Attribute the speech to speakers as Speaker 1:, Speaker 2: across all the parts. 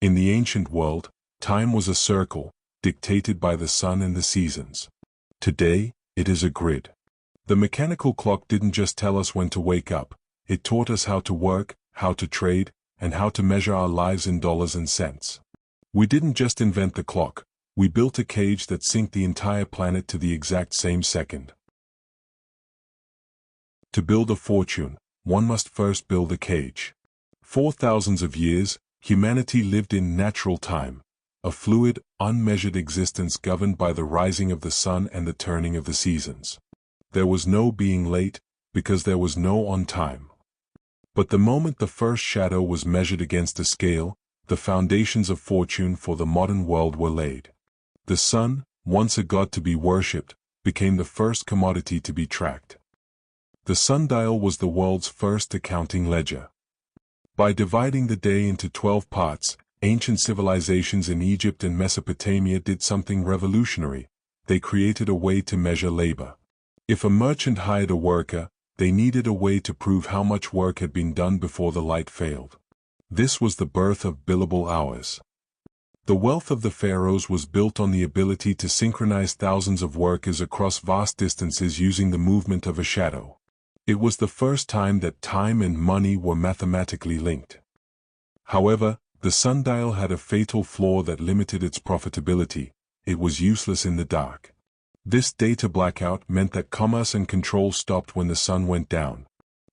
Speaker 1: In the ancient world, time was a circle, dictated by the sun and the seasons. Today, it is a grid. The mechanical clock didn't just tell us when to wake up, it taught us how to work, how to trade, and how to measure our lives in dollars and cents. We didn't just invent the clock, we built a cage that synced the entire planet to the exact same second. To build a fortune, one must first build a cage. For thousands of years, humanity lived in natural time, a fluid, unmeasured existence governed by the rising of the sun and the turning of the seasons. There was no being late, because there was no on time. But the moment the first shadow was measured against a scale, the foundations of fortune for the modern world were laid. The sun, once a god to be worshipped, became the first commodity to be tracked. The sundial was the world's first accounting ledger. By dividing the day into 12 parts, ancient civilizations in Egypt and Mesopotamia did something revolutionary. They created a way to measure labor. If a merchant hired a worker, they needed a way to prove how much work had been done before the light failed. This was the birth of billable hours. The wealth of the pharaohs was built on the ability to synchronize thousands of workers across vast distances using the movement of a shadow. It was the first time that time and money were mathematically linked. However, the sundial had a fatal flaw that limited its profitability. It was useless in the dark. This data blackout meant that commerce and control stopped when the sun went down.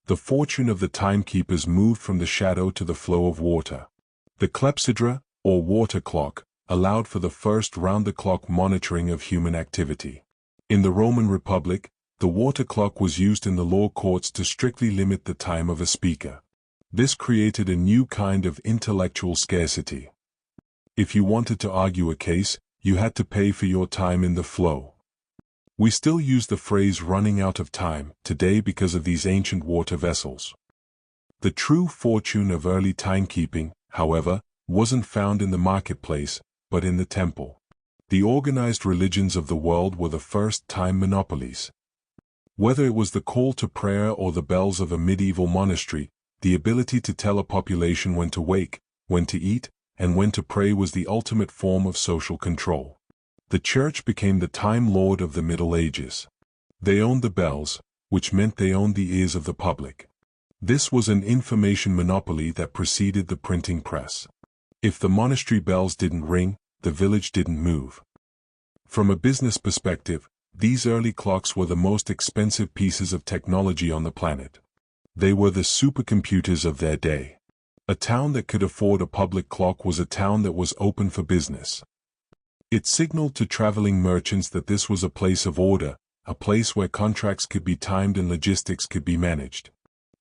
Speaker 1: The fortune of the timekeepers moved from the shadow to the flow of water. The clepsydra, or water clock, allowed for the first round-the-clock monitoring of human activity. In the Roman Republic, the water clock was used in the law courts to strictly limit the time of a speaker. This created a new kind of intellectual scarcity. If you wanted to argue a case, you had to pay for your time in the flow. We still use the phrase running out of time today because of these ancient water vessels. The true fortune of early timekeeping, however, wasn't found in the marketplace, but in the temple. The organized religions of the world were the first time monopolies. Whether it was the call to prayer or the bells of a medieval monastery, the ability to tell a population when to wake, when to eat, and when to pray was the ultimate form of social control. The church became the time lord of the Middle Ages. They owned the bells, which meant they owned the ears of the public. This was an information monopoly that preceded the printing press. If the monastery bells didn't ring, the village didn't move. From a business perspective, these early clocks were the most expensive pieces of technology on the planet. They were the supercomputers of their day. A town that could afford a public clock was a town that was open for business. It signaled to traveling merchants that this was a place of order, a place where contracts could be timed and logistics could be managed.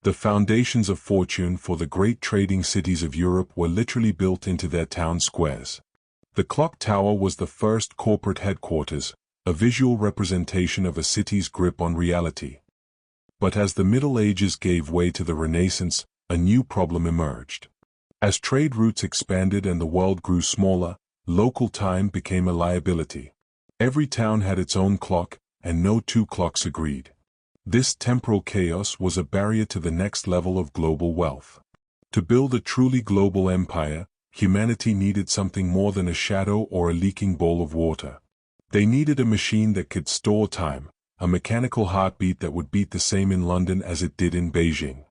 Speaker 1: The foundations of fortune for the great trading cities of Europe were literally built into their town squares. The clock tower was the first corporate headquarters, a visual representation of a city's grip on reality. But as the Middle Ages gave way to the Renaissance, a new problem emerged. As trade routes expanded and the world grew smaller, local time became a liability. Every town had its own clock, and no two clocks agreed. This temporal chaos was a barrier to the next level of global wealth. To build a truly global empire, humanity needed something more than a shadow or a leaking bowl of water. They needed a machine that could store time, a mechanical heartbeat that would beat the same in London as it did in Beijing.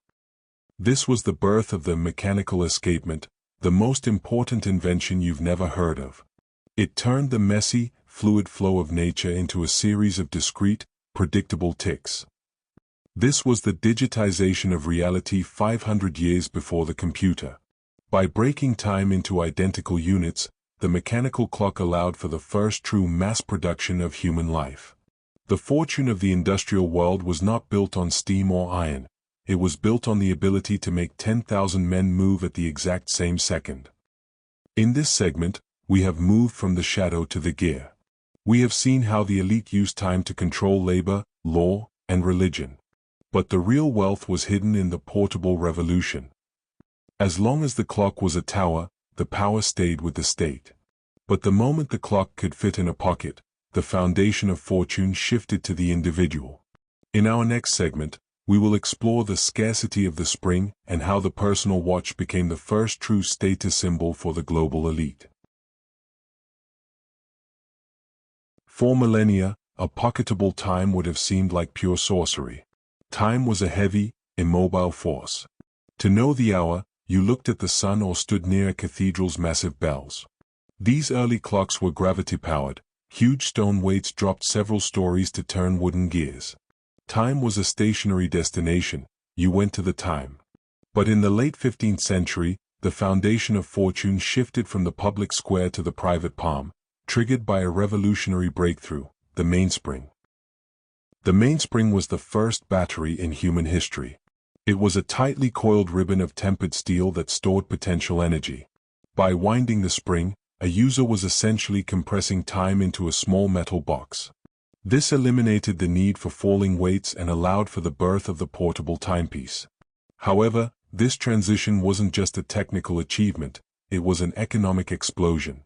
Speaker 1: This was the birth of the mechanical escapement, the most important invention you've never heard of. It turned the messy, fluid flow of nature into a series of discrete, predictable ticks. This was the digitization of reality 500 years before the computer. By breaking time into identical units, the mechanical clock allowed for the first true mass production of human life. The fortune of the industrial world was not built on steam or iron. It was built on the ability to make 10,000 men move at the exact same second. In this segment, we have moved from the shadow to the gear. We have seen how the elite used time to control labor, law, and religion. But the real wealth was hidden in the portable revolution. As long as the clock was a tower, the power stayed with the state. But the moment the clock could fit in a pocket, the foundation of fortune shifted to the individual. In our next segment, We will explore the scarcity of the spring and how the personal watch became the first true status symbol for the global elite. For millennia, a pocketable time would have seemed like pure sorcery. Time was a heavy, immobile force. To know the hour, you looked at the sun or stood near a cathedral's massive bells. These early clocks were gravity-powered. Huge stone weights dropped several stories to turn wooden gears. Time was a stationary destination. You went to the time. But in the late 15th century, the foundation of fortune shifted from the public square to the private palm, triggered by a revolutionary breakthrough, the mainspring. The mainspring was the first battery in human history. It was a tightly coiled ribbon of tempered steel that stored potential energy. By winding the spring, a user was essentially compressing time into a small metal box. This eliminated the need for falling weights and allowed for the birth of the portable timepiece. However, this transition wasn't just a technical achievement, it was an economic explosion.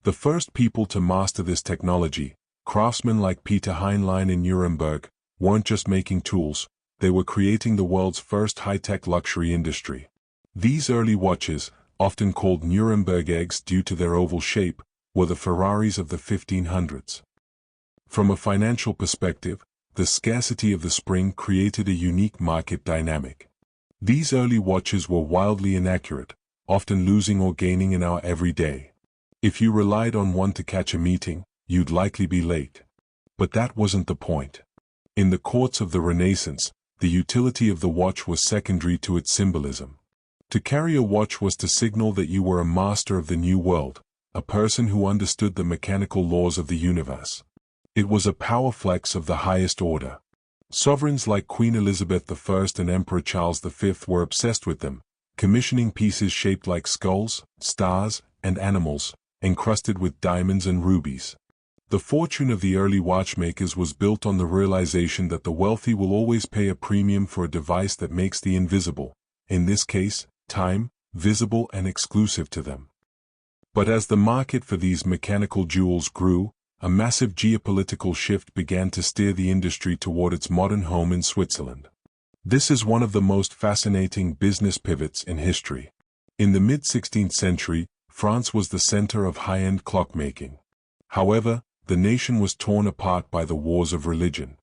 Speaker 1: The first people to master this technology, craftsmen like Peter Heinlein in Nuremberg, weren't just making tools, they were creating the world's first high-tech luxury industry. These early watches, often called Nuremberg eggs due to their oval shape, were the Ferraris of the 1500s. From a financial perspective, the scarcity of the spring created a unique market dynamic. These early watches were wildly inaccurate, often losing or gaining an hour every day. If you relied on one to catch a meeting, you'd likely be late. But that wasn't the point. In the courts of the Renaissance, the utility of the watch was secondary to its symbolism. To carry a watch was to signal that you were a master of the new world, a person who understood the mechanical laws of the universe. It was a power flex of the highest order. Sovereigns like Queen Elizabeth I and Emperor Charles V were obsessed with them, commissioning pieces shaped like skulls, stars, and animals, encrusted with diamonds and rubies. The fortune of the early watchmakers was built on the realization that the wealthy will always pay a premium for a device that makes the invisible, in this case, time, visible and exclusive to them. But as the market for these mechanical jewels grew, a massive geopolitical shift began to steer the industry toward its modern home in Switzerland. This is one of the most fascinating business pivots in history. In the mid-16th century, France was the center of high-end clockmaking. However, the nation was torn apart by the wars of religion.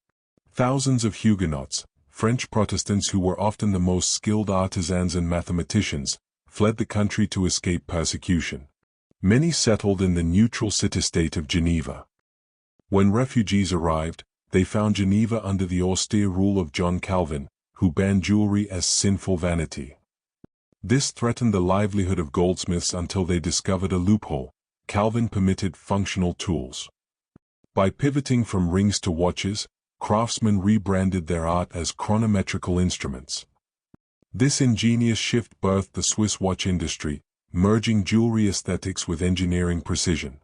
Speaker 1: Thousands of Huguenots, French Protestants who were often the most skilled artisans and mathematicians, fled the country to escape persecution. Many settled in the neutral city-state of Geneva. When refugees arrived, they found Geneva under the austere rule of John Calvin, who banned jewelry as sinful vanity. This threatened the livelihood of goldsmiths until they discovered a loophole. Calvin permitted functional tools. By pivoting from rings to watches, craftsmen rebranded their art as chronometrical instruments. This ingenious shift birthed the Swiss watch industry, merging jewelry aesthetics with engineering precision.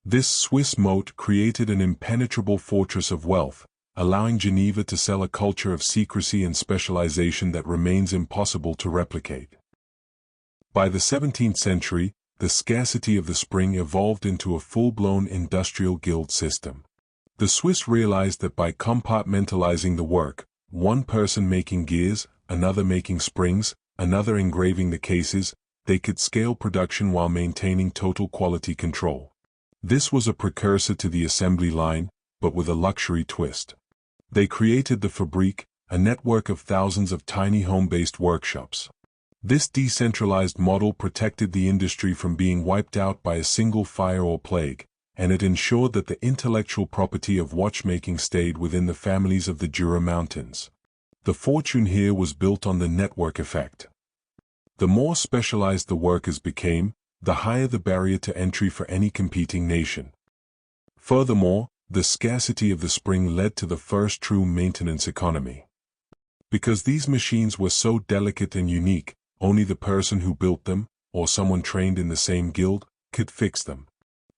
Speaker 1: This Swiss moat created an impenetrable fortress of wealth, allowing Geneva to sell a culture of secrecy and specialization that remains impossible to replicate. By the 17th century, the scarcity of the spring evolved into a full-blown industrial guild system. The Swiss realized that by compartmentalizing the work, one person making gears, another making springs, another engraving the cases, they could scale production while maintaining total quality control. This was a precursor to the assembly line, but with a luxury twist. They created the Fabrique, a network of thousands of tiny home-based workshops. This decentralized model protected the industry from being wiped out by a single fire or plague, and it ensured that the intellectual property of watchmaking stayed within the families of the Jura Mountains. The fortune here was built on the network effect. The more specialized the workers became, the higher the barrier to entry for any competing nation. Furthermore, the scarcity of the spring led to the first true maintenance economy. Because these machines were so delicate and unique, only the person who built them, or someone trained in the same guild, could fix them.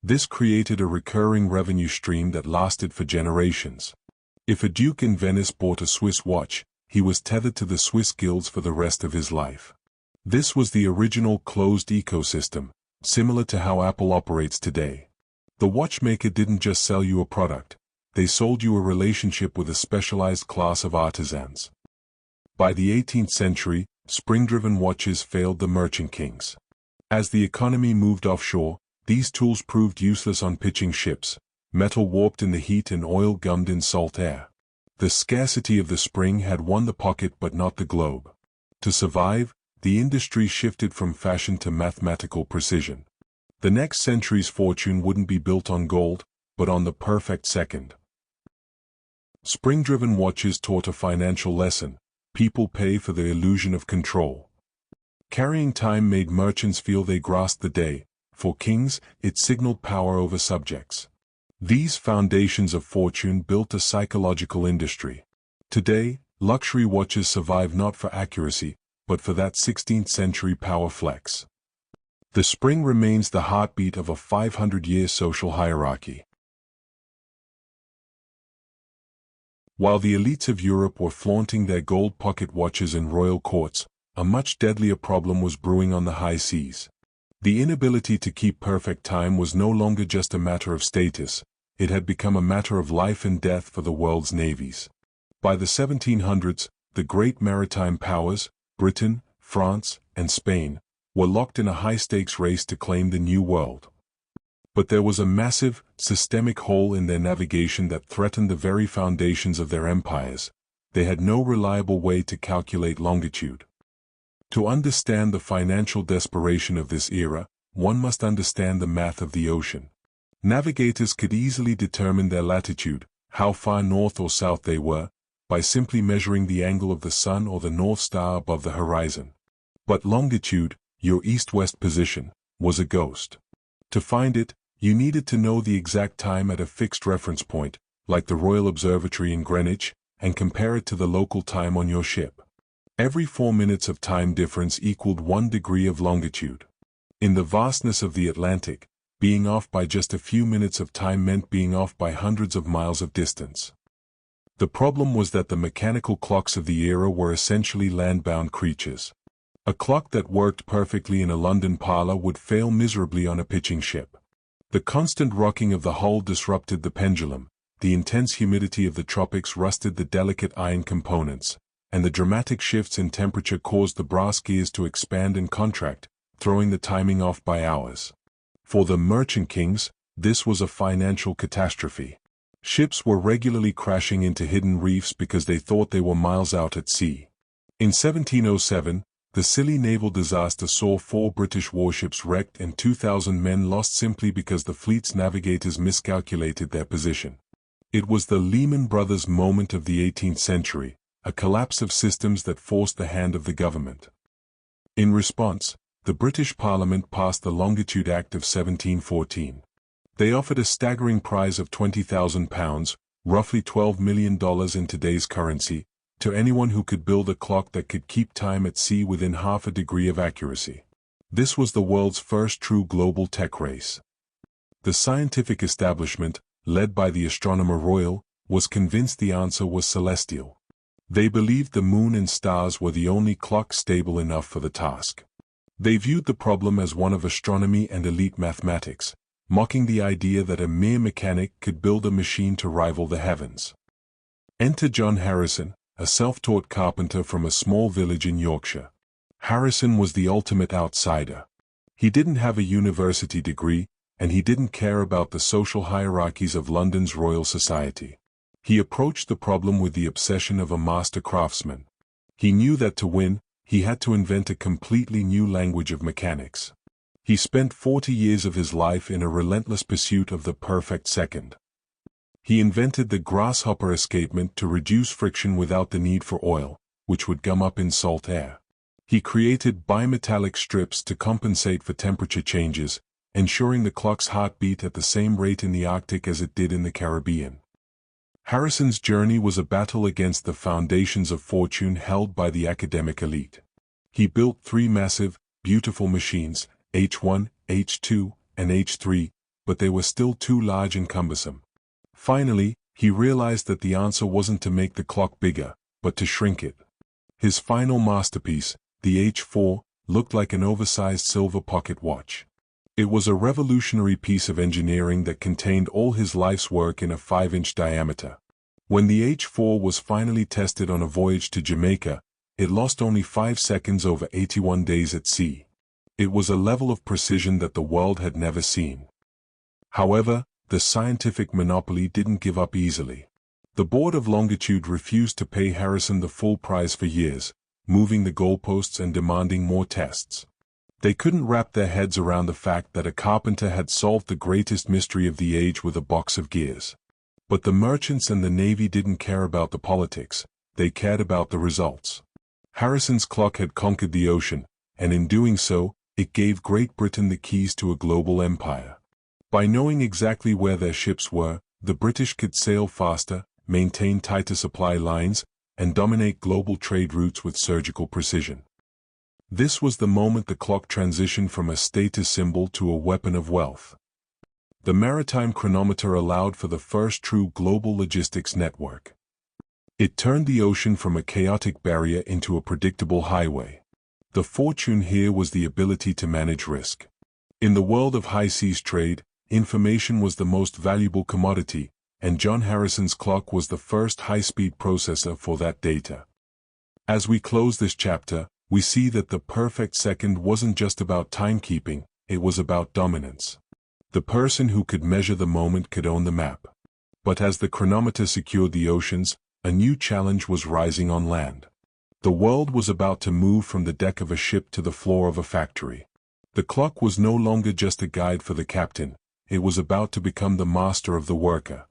Speaker 1: This created a recurring revenue stream that lasted for generations. If a duke in Venice bought a Swiss watch, he was tethered to the Swiss guilds for the rest of his life. This was the original closed ecosystem, similar to how Apple operates today. The watchmaker didn't just sell you a product, they sold you a relationship with a specialized class of artisans. By the 18th century, spring-driven watches failed the merchant kings. As the economy moved offshore, these tools proved useless on pitching ships, metal warped in the heat and oil gummed in salt air. The scarcity of the spring had won the pocket but not the globe. To survive, the industry shifted from fashion to mathematical precision. The next century's fortune wouldn't be built on gold, but on the perfect second. Spring-driven watches taught a financial lesson: people pay for the illusion of control. Carrying time made merchants feel they grasped the day. For kings, it signaled power over subjects. These foundations of fortune built a psychological industry. Today, luxury watches survive not for accuracy, but for that 16th-century power flex. The spring remains the heartbeat of a 500-year social hierarchy. While the elites of Europe were flaunting their gold pocket watches in royal courts, a much deadlier problem was brewing on the high seas. The inability to keep perfect time was no longer just a matter of status, it had become a matter of life and death for the world's navies. By the 1700s, the great maritime powers, Britain, France, and Spain, were locked in a high-stakes race to claim the New World. But there was a massive, systemic hole in their navigation that threatened the very foundations of their empires. They had no reliable way to calculate longitude. To understand the financial desperation of this era, one must understand the math of the ocean. Navigators could easily determine their latitude, how far north or south they were, by simply measuring the angle of the sun or the North Star above the horizon. But longitude, your east-west position, was a ghost. To find it, you needed to know the exact time at a fixed reference point, like the Royal Observatory in Greenwich, and compare it to the local time on your ship. Every 4 minutes of time difference equaled 1 degree of longitude. In the vastness of the Atlantic, being off by just a few minutes of time meant being off by hundreds of miles of distance. The problem was that the mechanical clocks of the era were essentially land-bound creatures. A clock that worked perfectly in a London parlour would fail miserably on a pitching ship. The constant rocking of the hull disrupted the pendulum, the intense humidity of the tropics rusted the delicate iron components, and the dramatic shifts in temperature caused the brass gears to expand and contract, throwing the timing off by hours. For the merchant kings, this was a financial catastrophe. Ships were regularly crashing into hidden reefs because they thought they were miles out at sea. In 1707, the Scilly naval disaster saw 4 British warships wrecked and 2,000 men lost simply because the fleet's navigators miscalculated their position. It was the Lehman Brothers moment of the 18th century, a collapse of systems that forced the hand of the government. In response, the British Parliament passed the Longitude Act of 1714. They offered a staggering prize of £20,000, roughly $12 million in today's currency, to anyone who could build a clock that could keep time at sea within half a degree of accuracy. This was the world's first true global tech race. The scientific establishment, led by the Astronomer Royal, was convinced the answer was celestial. They believed the moon and stars were the only clock stable enough for the task. They viewed the problem as one of astronomy and elite mathematics, mocking the idea that a mere mechanic could build a machine to rival the heavens. Enter John Harrison, a self-taught carpenter from a small village in Yorkshire. Harrison was the ultimate outsider. He didn't have a university degree, and he didn't care about the social hierarchies of London's Royal Society. He approached the problem with the obsession of a master craftsman. He knew that to win, he had to invent a completely new language of mechanics. He spent 40 years of his life in a relentless pursuit of the perfect second. He invented the grasshopper escapement to reduce friction without the need for oil, which would gum up in salt air. He created bimetallic strips to compensate for temperature changes, ensuring the clock's heart beat at the same rate in the Arctic as it did in the Caribbean. Harrison's journey was a battle against the foundations of fortune held by the academic elite. He built 3 massive, beautiful machines, H1, H2, and H3, but they were still too large and cumbersome. Finally, he realized that the answer wasn't to make the clock bigger, but to shrink it. His final masterpiece, the H4, looked like an oversized silver pocket watch. It was a revolutionary piece of engineering that contained all his life's work in a 5-inch diameter. When the H4 was finally tested on a voyage to Jamaica, it lost only 5 seconds over 81 days at sea. It was a level of precision that the world had never seen. However, the scientific monopoly didn't give up easily. The Board of Longitude refused to pay Harrison the full price for years, moving the goalposts and demanding more tests. They couldn't wrap their heads around the fact that a carpenter had solved the greatest mystery of the age with a box of gears. But the merchants and the Navy didn't care about the politics, they cared about the results. Harrison's clock had conquered the ocean, and in doing so, it gave Great Britain the keys to a global empire. By knowing exactly where their ships were, the British could sail faster, maintain tighter supply lines, and dominate global trade routes with surgical precision. This was the moment the clock transitioned from a status symbol to a weapon of wealth. The maritime chronometer allowed for the first true global logistics network. It turned the ocean from a chaotic barrier into a predictable highway. The fortune here was the ability to manage risk. In the world of high seas trade, information was the most valuable commodity, and John Harrison's clock was the first high-speed processor for that data. As we close this chapter, we see that the perfect second wasn't just about timekeeping, it was about dominance. The person who could measure the moment could own the map. But as the chronometer secured the oceans, a new challenge was rising on land. The world was about to move from the deck of a ship to the floor of a factory. The clock was no longer just a guide for the captain, it was about to become the master of the worker.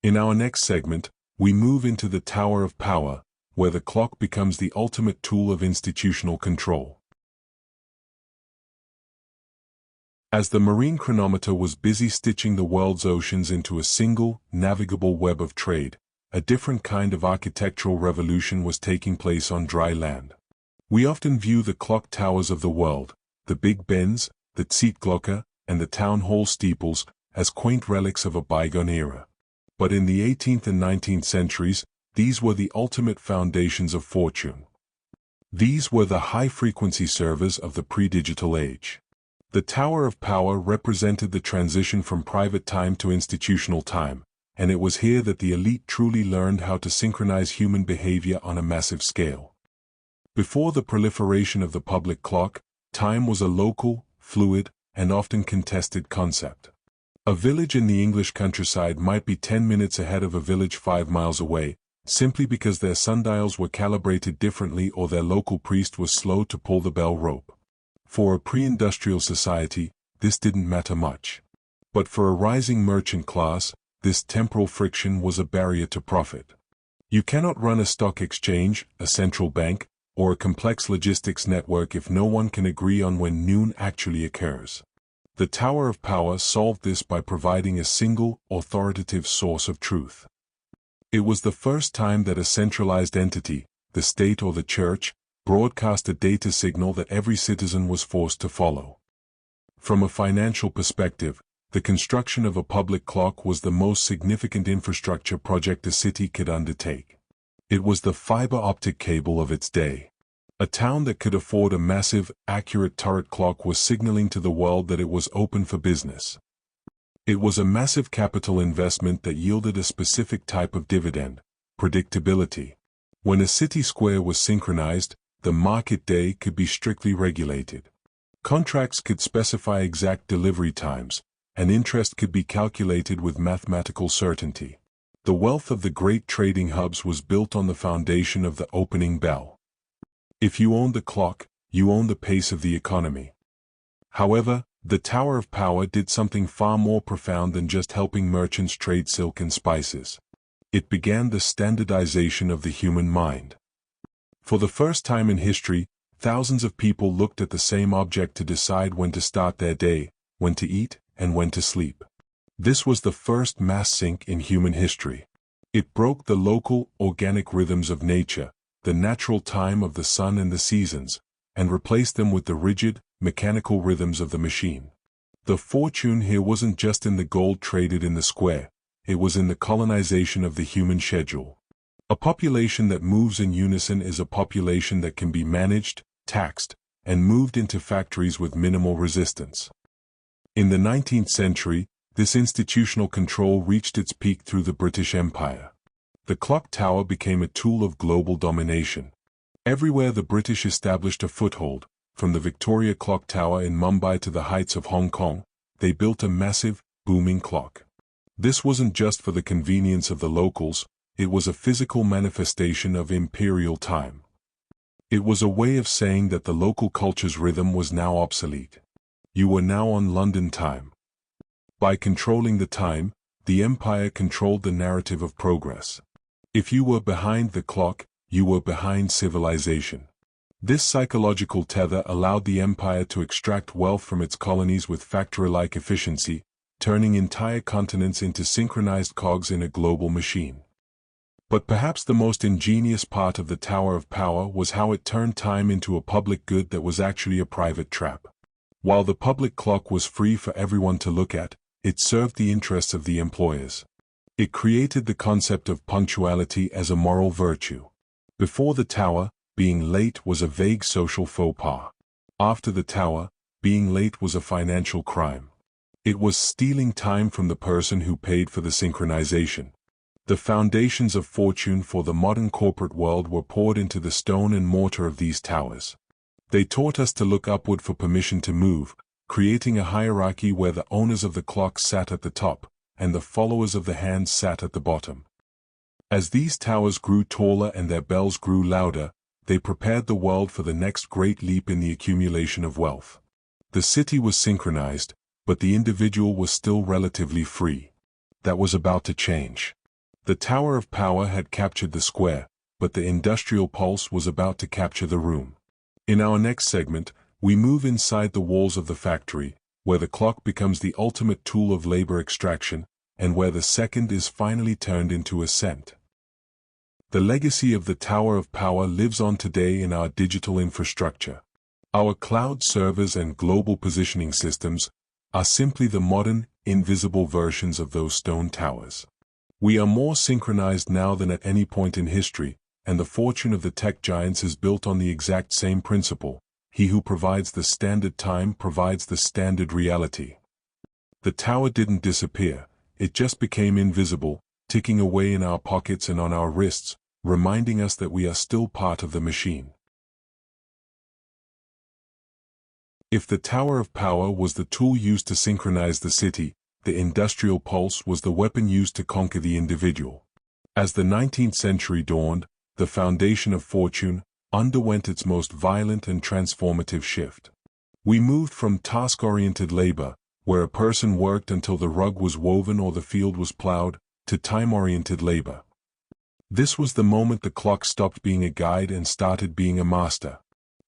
Speaker 1: In our next segment, we move into the Tower of Power, where the clock becomes the ultimate tool of institutional control. As the marine chronometer was busy stitching the world's oceans into a single, navigable web of trade, a different kind of architectural revolution was taking place on dry land. We often view the clock towers of the world, the Big Bens, the Zeitglocke, and the town hall steeples, as quaint relics of a bygone era. But in the 18th and 19th centuries, these were the ultimate foundations of fortune. These were the high-frequency servers of the pre-digital age. The Tower of Power represented the transition from private time to institutional time, and it was here that the elite truly learned how to synchronize human behavior on a massive scale. Before the proliferation of the public clock, time was a local, fluid, and often contested concept. A village in the English countryside might be 10 minutes ahead of a village 5 miles away, simply because their sundials were calibrated differently or their local priest was slow to pull the bell rope. For a pre-industrial society, this didn't matter much. But for a rising merchant class, this temporal friction was a barrier to profit. You cannot run a stock exchange, a central bank, or a complex logistics network if no one can agree on when noon actually occurs. The Tower of Power solved this by providing a single, authoritative source of truth. It was the first time that a centralized entity, the state or the church, broadcast a data signal that every citizen was forced to follow. From a financial perspective, the construction of a public clock was the most significant infrastructure project a city could undertake. It was the fiber optic cable of its day. A town that could afford a massive, accurate turret clock was signaling to the world that it was open for business. It was a massive capital investment that yielded a specific type of dividend, predictability. When a city square was synchronized, the market day could be strictly regulated. Contracts could specify exact delivery times, and interest could be calculated with mathematical certainty. The wealth of the great trading hubs was built on the foundation of the opening bell. If you owned the clock, you owned the pace of the economy. However, the Tower of Power did something far more profound than just helping merchants trade silk and spices. It began the standardization of the human mind. For the first time in history, thousands of people looked at the same object to decide when to start their day, when to eat, and when to sleep. This was the first mass sync in human history. It broke the local, organic rhythms of nature, the natural time of the sun and the seasons, and replaced them with the rigid, mechanical rhythms of the machine. The fortune here wasn't just in the gold traded in the square, it was in the colonization of the human schedule. A population that moves in unison is a population that can be managed, taxed, and moved into factories with minimal resistance. In the 19th century, this institutional control reached its peak through the British Empire. The clock tower became a tool of global domination. Everywhere the British established a foothold, from the Victoria Clock Tower in Mumbai to the heights of Hong Kong, they built a massive, booming clock. This wasn't just for the convenience of the locals, it was a physical manifestation of imperial time. It was a way of saying that the local culture's rhythm was now obsolete. You were now on London time. By controlling the time, the empire controlled the narrative of progress. If you were behind the clock, you were behind civilization. This psychological tether allowed the empire to extract wealth from its colonies with factory-like efficiency, turning entire continents into synchronized cogs in a global machine. But perhaps the most ingenious part of the Tower of Power was how it turned time into a public good that was actually a private trap. While the public clock was free for everyone to look at, it served the interests of the employers. It created the concept of punctuality as a moral virtue. Before the tower, being late was a vague social faux pas. After the tower, being late was a financial crime. It was stealing time from the person who paid for the synchronization. The foundations of fortune for the modern corporate world were poured into the stone and mortar of these towers. They taught us to look upward for permission to move, creating a hierarchy where the owners of the clocks sat at the top, and the followers of the hands sat at the bottom. As these towers grew taller and their bells grew louder, they prepared the world for the next great leap in the accumulation of wealth. The city was synchronized, but the individual was still relatively free. That was about to change. The Tower of Power had captured the square, but the industrial pulse was about to capture the room. In our next segment, we move inside the walls of the factory, where the clock becomes the ultimate tool of labor extraction, and where the second is finally turned into a cent. The legacy of the Tower of Power lives on today in our digital infrastructure. Our cloud servers and global positioning systems are simply the modern, invisible versions of those stone towers. We are more synchronized now than at any point in history, and the fortune of the tech giants is built on the exact same principle. He who provides the standard time provides the standard reality. The tower didn't disappear, it just became invisible, ticking away in our pockets and on our wrists, reminding us that we are still part of the machine. If the Tower of Power was the tool used to synchronize the city, the industrial pulse was the weapon used to conquer the individual. As the 19th century dawned, the foundation of fortune underwent its most violent and transformative shift. We moved from task-oriented labor, where a person worked until the rug was woven or the field was plowed, to time-oriented labor. This was the moment the clock stopped being a guide and started being a master.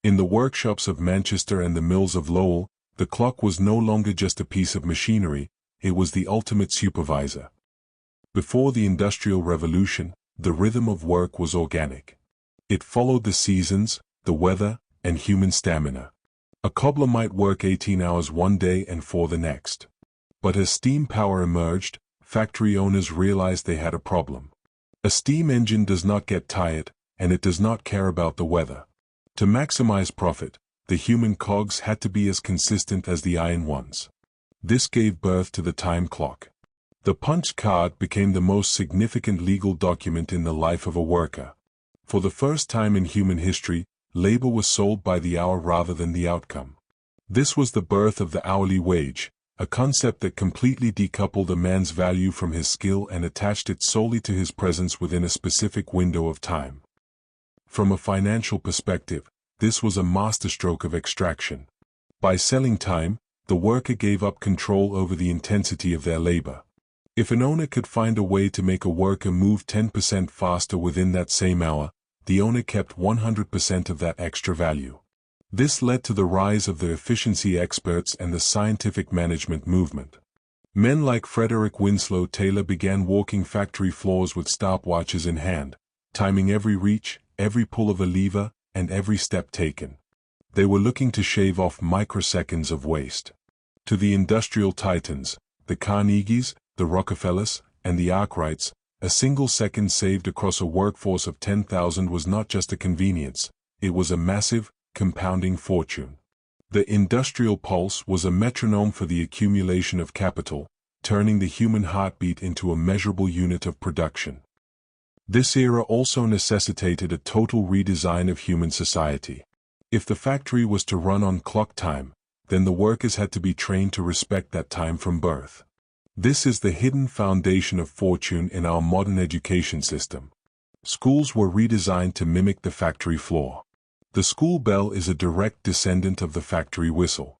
Speaker 1: In the workshops of Manchester and the mills of Lowell, the clock was no longer just a piece of machinery, it was the ultimate supervisor. Before the Industrial Revolution, the rhythm of work was organic. It followed the seasons, the weather, and human stamina. A cobbler might work 18 hours one day and 4 the next. But as steam power emerged, factory owners realized they had a problem. A steam engine does not get tired, and it does not care about the weather. To maximize profit, the human cogs had to be as consistent as the iron ones. This gave birth to the time clock. The punch card became the most significant legal document in the life of a worker. For the first time in human history, labor was sold by the hour rather than the outcome. This was the birth of the hourly wage, a concept that completely decoupled a man's value from his skill and attached it solely to his presence within a specific window of time. From a financial perspective, this was a masterstroke of extraction. By selling time, the worker gave up control over the intensity of their labor. If an owner could find a way to make a worker move 10% faster within that same hour, the owner kept 100% of that extra value. This led to the rise of the efficiency experts and the scientific management movement. Men like Frederick Winslow Taylor began walking factory floors with stopwatches in hand, timing every reach, every pull of a lever, and every step taken. They were looking to shave off microseconds of waste. To the industrial titans, the Carnegies, the Rockefellers, and the Arkwrights, a single second saved across a workforce of 10,000 was not just a convenience, it was a massive, compounding fortune. The industrial pulse was a metronome for the accumulation of capital, turning the human heartbeat into a measurable unit of production. This era also necessitated a total redesign of human society. If the factory was to run on clock time, then the workers had to be trained to respect that time from birth. This is the hidden foundation of fortune in our modern education system. Schools were redesigned to mimic the factory floor. The school bell is a direct descendant of the factory whistle.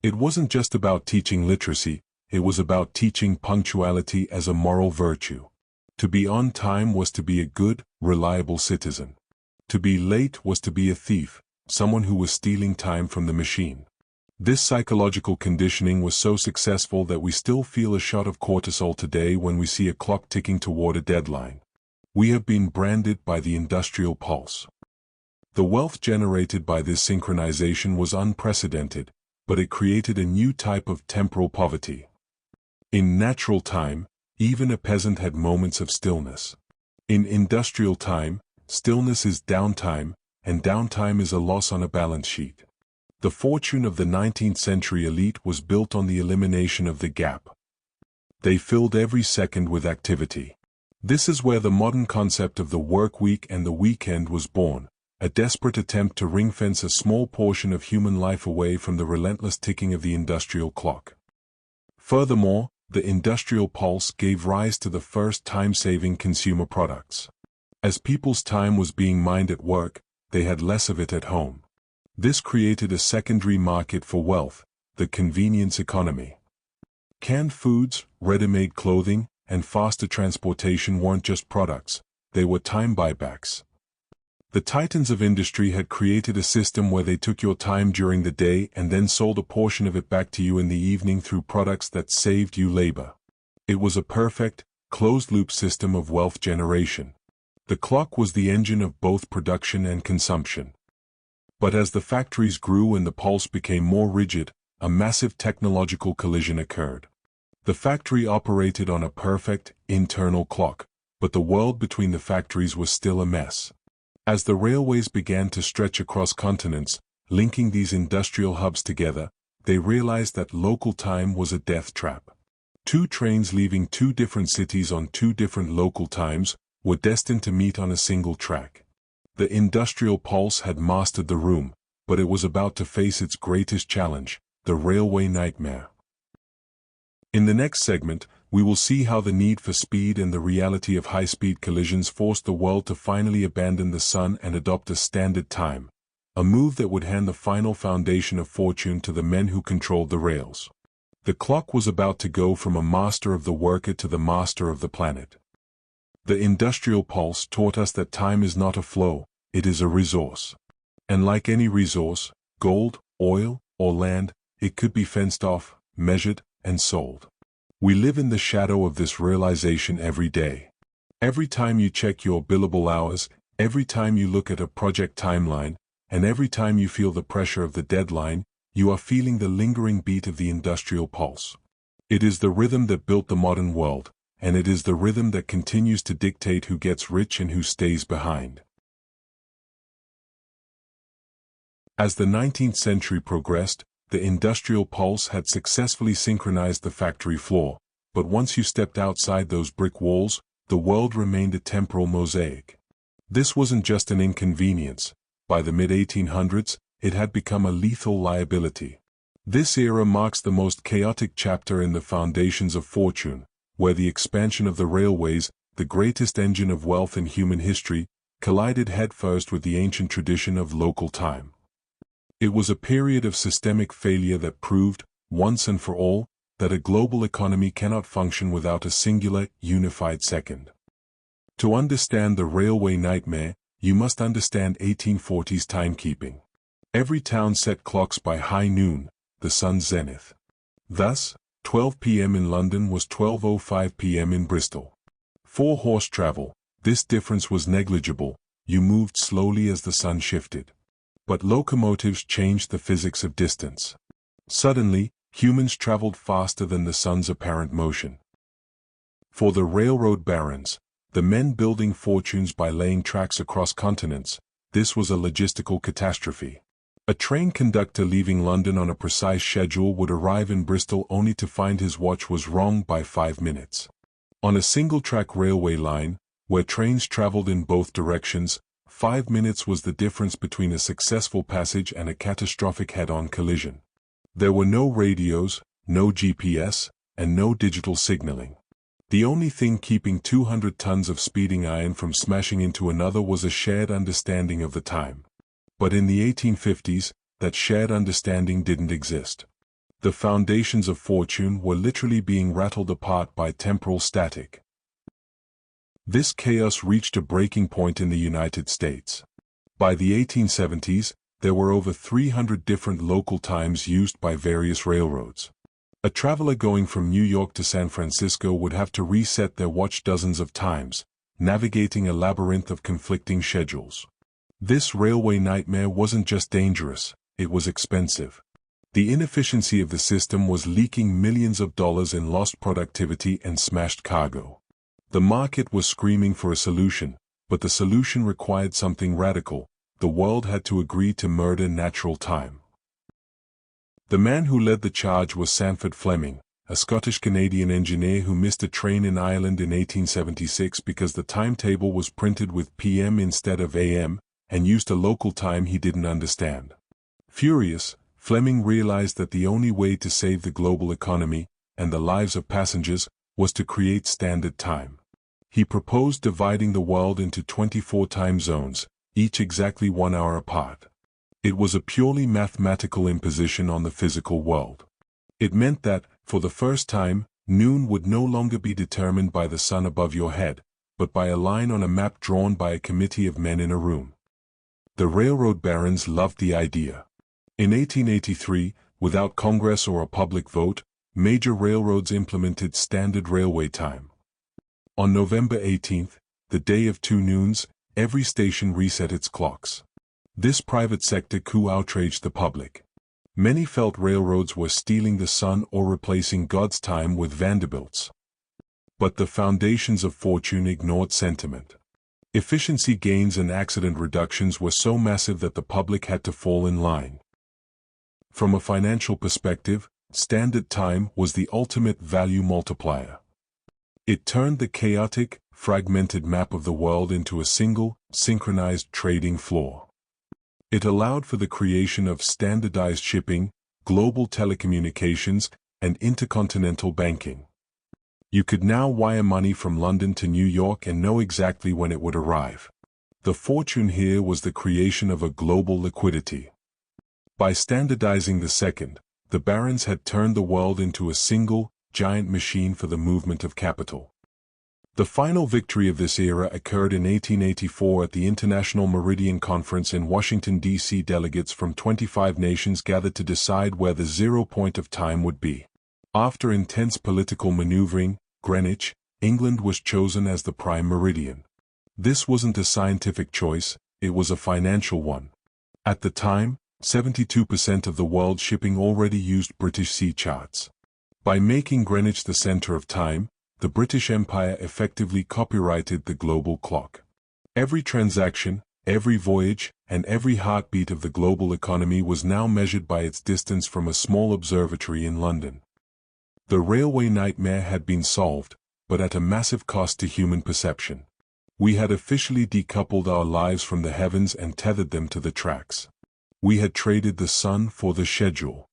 Speaker 1: It wasn't just about teaching literacy, it was about teaching punctuality as a moral virtue. To be on time was to be a good, reliable citizen. To be late was to be a thief, someone who was stealing time from the machine. This psychological conditioning was so successful that we still feel a shot of cortisol today when we see a clock ticking toward a deadline. We have been branded by the industrial pulse. The wealth generated by this synchronization was unprecedented, but it created a new type of temporal poverty. In natural time, even a peasant had moments of stillness. In industrial time, stillness is downtime, and downtime is a loss on a balance sheet. The fortune of the 19th century elite was built on the elimination of the gap. They filled every second with activity. This is where the modern concept of the work week and the weekend was born, a desperate attempt to ring-fence a small portion of human life away from the relentless ticking of the industrial clock. Furthermore, the industrial pulse gave rise to the first time-saving consumer products. As people's time was being mined at work, they had less of it at home. This created a secondary market for wealth, the convenience economy. Canned foods, ready-made clothing, and faster transportation weren't just products, they were time buybacks. The titans of industry had created a system where they took your time during the day and then sold a portion of it back to you in the evening through products that saved you labor. It was a perfect, closed-loop system of wealth generation. The clock was the engine of both production and consumption. But as the factories grew and the pulse became more rigid, a massive technological collision occurred. The factory operated on a perfect, internal clock, but the world between the factories was still a mess. As the railways began to stretch across continents, linking these industrial hubs together, they realized that local time was a death trap. Two trains leaving two different cities on two different local times were destined to meet on a single track. The industrial pulse had mastered the room, but it was about to face its greatest challenge, the railway nightmare. In the next segment, we will see how the need for speed and the reality of high-speed collisions forced the world to finally abandon the sun and adopt a standard time, a move that would hand the final foundation of fortune to the men who controlled the rails. The clock was about to go from a master of the worker to the master of the planet. The industrial pulse taught us that time is not a flow, it is a resource. And like any resource, gold, oil, or land, it could be fenced off, measured, and sold. We live in the shadow of this realization every day. Every time you check your billable hours, every time you look at a project timeline, and every time you feel the pressure of the deadline, you are feeling the lingering beat of the industrial pulse. It is the rhythm that built the modern world, and it is the rhythm that continues to dictate who gets rich and who stays behind. As the 19th century progressed, the industrial pulse had successfully synchronized the factory floor, but once you stepped outside those brick walls, the world remained a temporal mosaic. This wasn't just an inconvenience. By the mid-1800s, it had become a lethal liability. This era marks the most chaotic chapter in the foundations of fortune, where the expansion of the railways, the greatest engine of wealth in human history, collided headfirst with the ancient tradition of local time. It was a period of systemic failure that proved, once and for all, that a global economy cannot function without a singular, unified second. To understand the railway nightmare, you must understand 1840s timekeeping. Every town set clocks by high noon, the sun's zenith. Thus, 12 p.m. in London was 12:05 p.m. in Bristol. For horse travel, this difference was negligible, you moved slowly as the sun shifted. But locomotives changed the physics of distance. Suddenly, humans traveled faster than the sun's apparent motion. For the railroad barons, the men building fortunes by laying tracks across continents, this was a logistical catastrophe. A train conductor leaving London on a precise schedule would arrive in Bristol only to find his watch was wrong by 5 minutes. On a single-track railway line, where trains traveled in both directions. 5 minutes was the difference between a successful passage and a catastrophic head-on collision. There were no radios, no GPS, and no digital signaling. The only thing keeping 200 tons of speeding iron from smashing into another was a shared understanding of the time. But in the 1850s, that shared understanding didn't exist. The foundations of fortune were literally being rattled apart by temporal static. This chaos reached a breaking point in the United States. By the 1870s, there were over 300 different local times used by various railroads. A traveler going from New York to San Francisco would have to reset their watch dozens of times, navigating a labyrinth of conflicting schedules. This railway nightmare wasn't just dangerous, it was expensive. The inefficiency of the system was leaking millions of dollars in lost productivity and smashed cargo. The market was screaming for a solution, but the solution required something radical. The world had to agree to murder natural time. The man who led the charge was Sandford Fleming, a Scottish-Canadian engineer who missed a train in Ireland in 1876 because the timetable was printed with PM instead of AM, and used a local time he didn't understand. Furious, Fleming realized that the only way to save the global economy, and the lives of passengers, was to create standard time. He proposed dividing the world into 24 time zones, each exactly 1 hour apart. It was a purely mathematical imposition on the physical world. It meant that, for the first time, noon would no longer be determined by the sun above your head, but by a line on a map drawn by a committee of men in a room. The railroad barons loved the idea. In 1883, without Congress or a public vote, major railroads implemented standard railway time. On November 18, the day of 2 noons, every station reset its clocks. This private sector coup outraged the public. Many felt railroads were stealing the sun or replacing God's time with Vanderbilt's. But the foundations of fortune ignored sentiment. Efficiency gains and accident reductions were so massive that the public had to fall in line. From a financial perspective, standard time was the ultimate value multiplier. It turned the chaotic, fragmented map of the world into a single, synchronized trading floor. It allowed for the creation of standardized shipping, global telecommunications, and intercontinental banking. You could now wire money from London to New York and know exactly when it would arrive. The fortune here was the creation of a global liquidity. By standardizing the second, the barons had turned the world into a single, giant machine for the movement of capital. The final victory of this era occurred in 1884 at the International Meridian Conference in Washington, D.C. Delegates from 25 nations gathered to decide where the 0 point of time would be. After intense political maneuvering, Greenwich, England was chosen as the prime meridian. This wasn't a scientific choice, it was a financial one. At the time, 72% of the world's shipping already used British sea charts. By making Greenwich the center of time, the British Empire effectively copyrighted the global clock. Every transaction, every voyage, and every heartbeat of the global economy was now measured by its distance from a small observatory in London. The railway nightmare had been solved, but at a massive cost to human perception. We had officially decoupled our lives from the heavens and tethered them to the tracks. We had traded the sun for the schedule.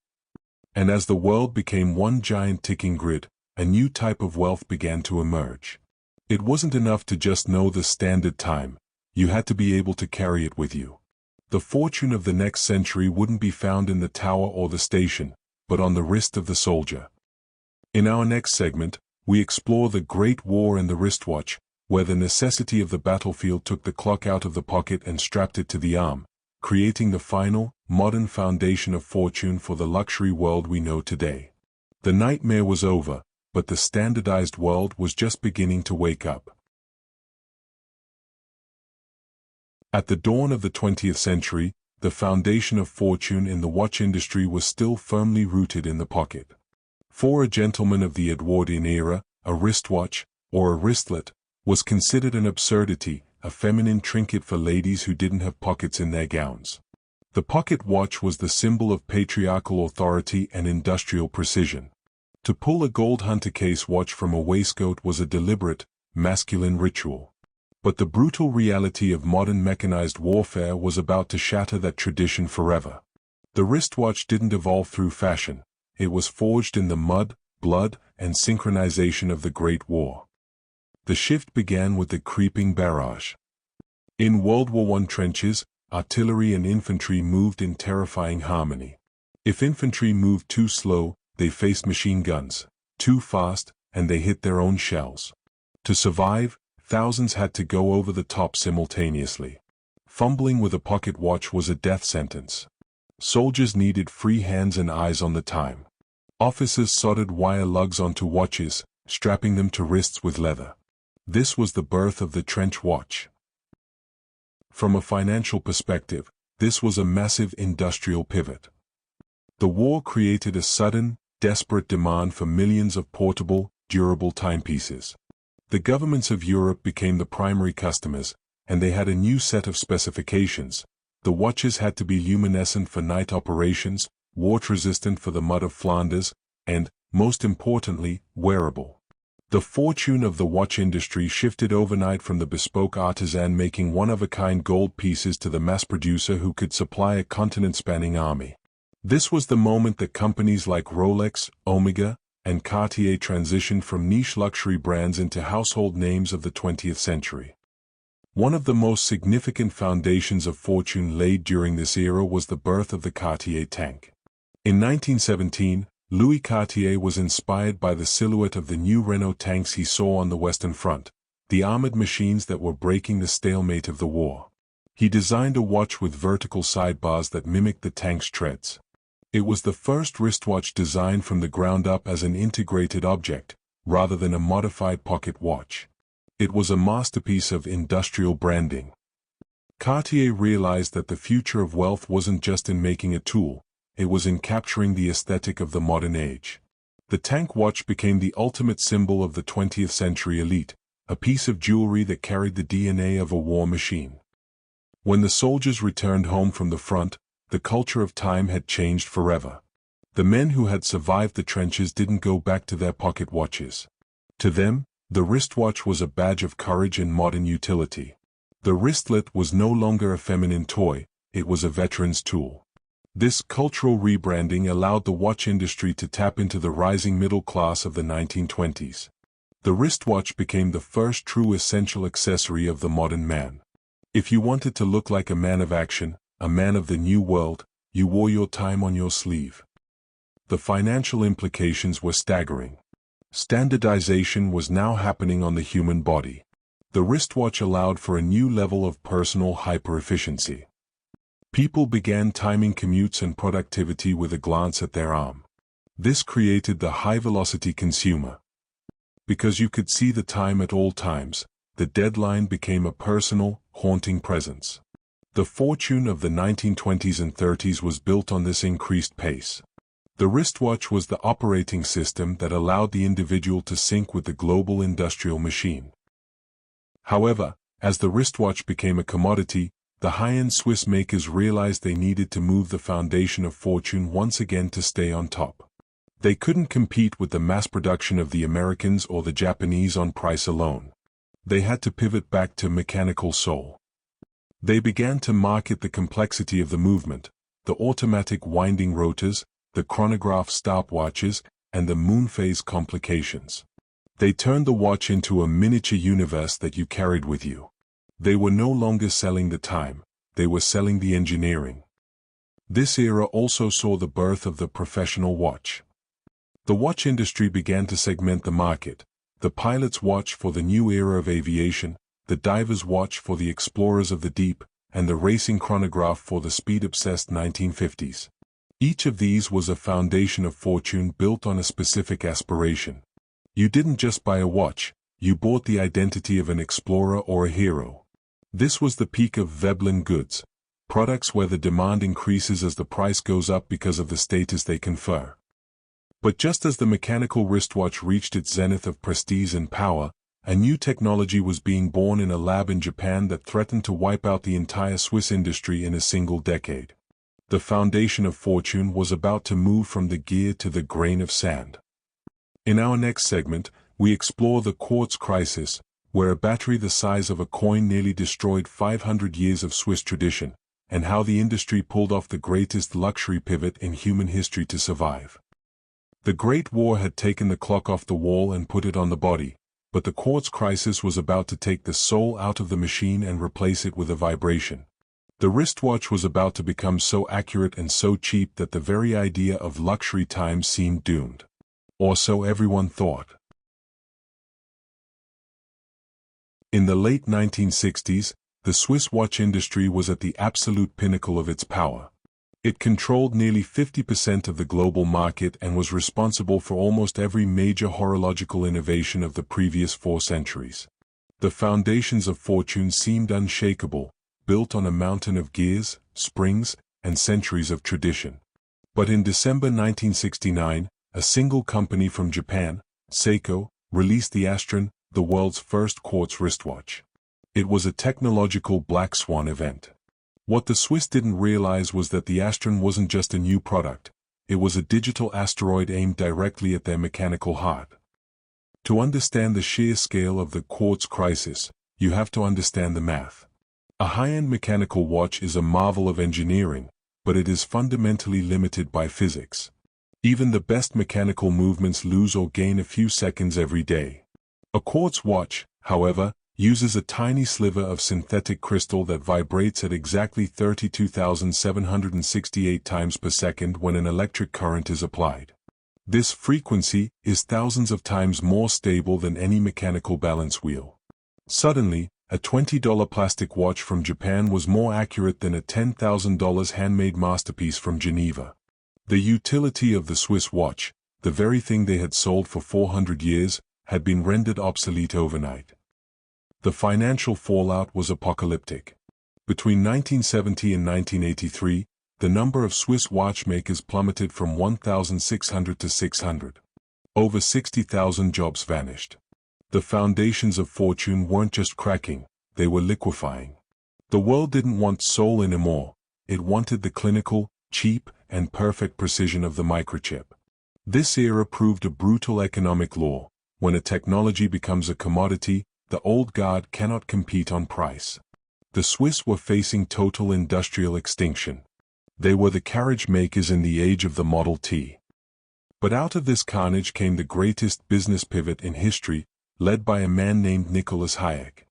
Speaker 1: And as the world became one giant ticking grid, a new type of wealth began to emerge. It wasn't enough to just know the standard time, you had to be able to carry it with you. The fortune of the next century wouldn't be found in the tower or the station, but on the wrist of the soldier. In our next segment, we explore the Great War and the wristwatch, where the necessity of the battlefield took the clock out of the pocket and strapped it to the arm, creating the final, modern foundation of fortune for the luxury world we know today. The nightmare was over, but the standardized world was just beginning to wake up. At the dawn of the 20th century, the foundation of fortune in the watch industry was still firmly rooted in the pocket. For a gentleman of the Edwardian era, a wristwatch, or a wristlet, was considered an absurdity, a feminine trinket for ladies who didn't have pockets in their gowns. The pocket watch was the symbol of patriarchal authority and industrial precision. To pull a gold hunter case watch from a waistcoat was a deliberate, masculine ritual. But the brutal reality of modern mechanized warfare was about to shatter that tradition forever. The wristwatch didn't evolve through fashion. It was forged in the mud, blood, and synchronization of the Great War. The shift began with the creeping barrage. In World War I trenches, artillery and infantry moved in terrifying harmony. If infantry moved too slow, they faced machine guns. Too fast, and they hit their own shells. To survive, thousands had to go over the top simultaneously. Fumbling with a pocket watch was a death sentence. Soldiers needed free hands and eyes on the time. Officers soldered wire lugs onto watches, strapping them to wrists with leather. This was the birth of the trench watch. From a financial perspective, this was a massive industrial pivot. The war created a sudden, desperate demand for millions of portable, durable timepieces. The governments of Europe became the primary customers, and they had a new set of specifications. The watches had to be luminescent for night operations, water-resistant for the mud of Flanders, and, most importantly, wearable. The fortune of the watch industry shifted overnight from the bespoke artisan making one-of-a-kind gold pieces to the mass producer who could supply a continent-spanning army. This was the moment that companies like Rolex, Omega, and Cartier transitioned from niche luxury brands into household names of the 20th century. One of the most significant foundations of fortune laid during this era was the birth of the Cartier tank. In 1917, Louis Cartier was inspired by the silhouette of the new Renault tanks he saw on the Western Front, the armored machines that were breaking the stalemate of the war. He designed a watch with vertical sidebars that mimicked the tank's treads. It was the first wristwatch designed from the ground up as an integrated object, rather than a modified pocket watch. It was a masterpiece of industrial branding. Cartier realized that the future of wealth wasn't just in making a tool, it was in capturing the aesthetic of the modern age. The tank watch became the ultimate symbol of the 20th century elite, a piece of jewelry that carried the DNA of a war machine. When the soldiers returned home from the front, the culture of time had changed forever. The men who had survived the trenches didn't go back to their pocket watches. To them, the wristwatch was a badge of courage and modern utility. The wristlet was no longer a feminine toy, it was a veteran's tool. This cultural rebranding allowed the watch industry to tap into the rising middle class of the 1920s. The wristwatch became the first true essential accessory of the modern man. If you wanted to look like a man of action, a man of the new world, you wore your time on your sleeve. The financial implications were staggering. Standardization was now happening on the human body. The wristwatch allowed for a new level of personal hyper-efficiency. People began timing commutes and productivity with a glance at their arm. This created the high-velocity consumer. Because you could see the time at all times, the deadline became a personal, haunting presence. The fortune of the 1920s and 30s was built on this increased pace. The wristwatch was the operating system that allowed the individual to sync with the global industrial machine. However, as the wristwatch became a commodity, the high-end Swiss makers realized they needed to move the foundation of fortune once again to stay on top. They couldn't compete with the mass production of the Americans or the Japanese on price alone. They had to pivot back to mechanical soul. They began to market the complexity of the movement, the automatic winding rotors, the chronograph stopwatches, and the moon phase complications. They turned the watch into a miniature universe that you carried with you. They were no longer selling the time, they were selling the engineering. This era also saw the birth of the professional watch. The watch industry began to segment the market, the pilot's watch for the new era of aviation, the diver's watch for the explorers of the deep, and the racing chronograph for the speed-obsessed 1950s. Each of these was a foundation of fortune built on a specific aspiration. You didn't just buy a watch, you bought the identity of an explorer or a hero. This was the peak of Veblen goods, products where the demand increases as the price goes up because of the status they confer. But just as the mechanical wristwatch reached its zenith of prestige and power, a new technology was being born in a lab in Japan that threatened to wipe out the entire Swiss industry in a single decade. The foundation of fortune was about to move from the gear to the grain of sand. In our next segment, we explore the quartz crisis, where a battery the size of a coin nearly destroyed 500 years of Swiss tradition, and how the industry pulled off the greatest luxury pivot in human history to survive. The Great War had taken the clock off the wall and put it on the body, but the quartz crisis was about to take the soul out of the machine and replace it with a vibration. The wristwatch was about to become so accurate and so cheap that the very idea of luxury time seemed doomed. Or so everyone thought. In the late 1960s, the Swiss watch industry was at the absolute pinnacle of its power. It controlled nearly 50% of the global market and was responsible for almost every major horological innovation of the previous 4 centuries. The foundations of fortune seemed unshakable, built on a mountain of gears, springs, and centuries of tradition. But in December 1969, a single company from Japan, Seiko, released the Astron, the world's first quartz wristwatch. It was a technological black swan event. What the Swiss didn't realize was that the Astron wasn't just a new product, it was a digital asteroid aimed directly at their mechanical heart. To understand the sheer scale of the quartz crisis, you have to understand the math. A high-end mechanical watch is a marvel of engineering, but it is fundamentally limited by physics. Even the best mechanical movements lose or gain a few seconds every day. A quartz watch, however, uses a tiny sliver of synthetic crystal that vibrates at exactly 32,768 times per second when an electric current is applied. This frequency is thousands of times more stable than any mechanical balance wheel. Suddenly, a $20 plastic watch from Japan was more accurate than a $10,000 handmade masterpiece from Geneva. The utility of the Swiss watch, the very thing they had sold for 400 years, had been rendered obsolete overnight. The financial fallout was apocalyptic. Between 1970 and 1983, the number of Swiss watchmakers plummeted from 1,600 to 600. Over 60,000 jobs vanished. The foundations of fortune weren't just cracking, they were liquefying. The world didn't want soul anymore, it wanted the clinical, cheap, and perfect precision of the microchip. This era proved a brutal economic law. When a technology becomes a commodity, the old guard cannot compete on price. The Swiss were facing total industrial extinction. They were the carriage makers in the age of the Model T. But out of this carnage came the greatest business pivot in history, led by a man named Nicholas Hayek.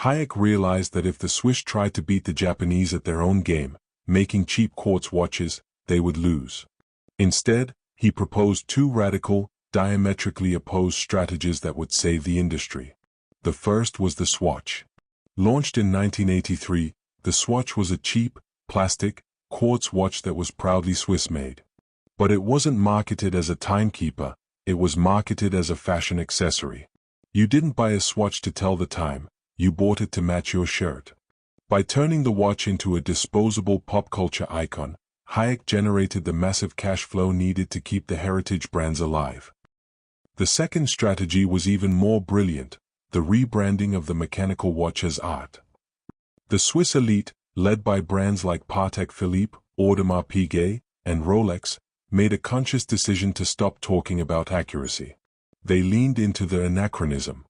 Speaker 1: Hayek realized that if the Swiss tried to beat the Japanese at their own game, making cheap quartz watches, they would lose. Instead, he proposed 2 radical, diametrically opposed strategies that would save the industry. The first was the Swatch. Launched in 1983, the Swatch was a cheap, plastic, quartz watch that was proudly Swiss-made. But it wasn't marketed as a timekeeper, it was marketed as a fashion accessory. You didn't buy a Swatch to tell the time, you bought it to match your shirt. By turning the watch into a disposable pop culture icon, Hayek generated the massive cash flow needed to keep the heritage brands alive. The second strategy was even more brilliant, the rebranding of the mechanical watch as art. The Swiss elite, led by brands like Patek Philippe, Audemars Piguet, and Rolex, made a conscious decision to stop talking about accuracy. They leaned into the anachronism.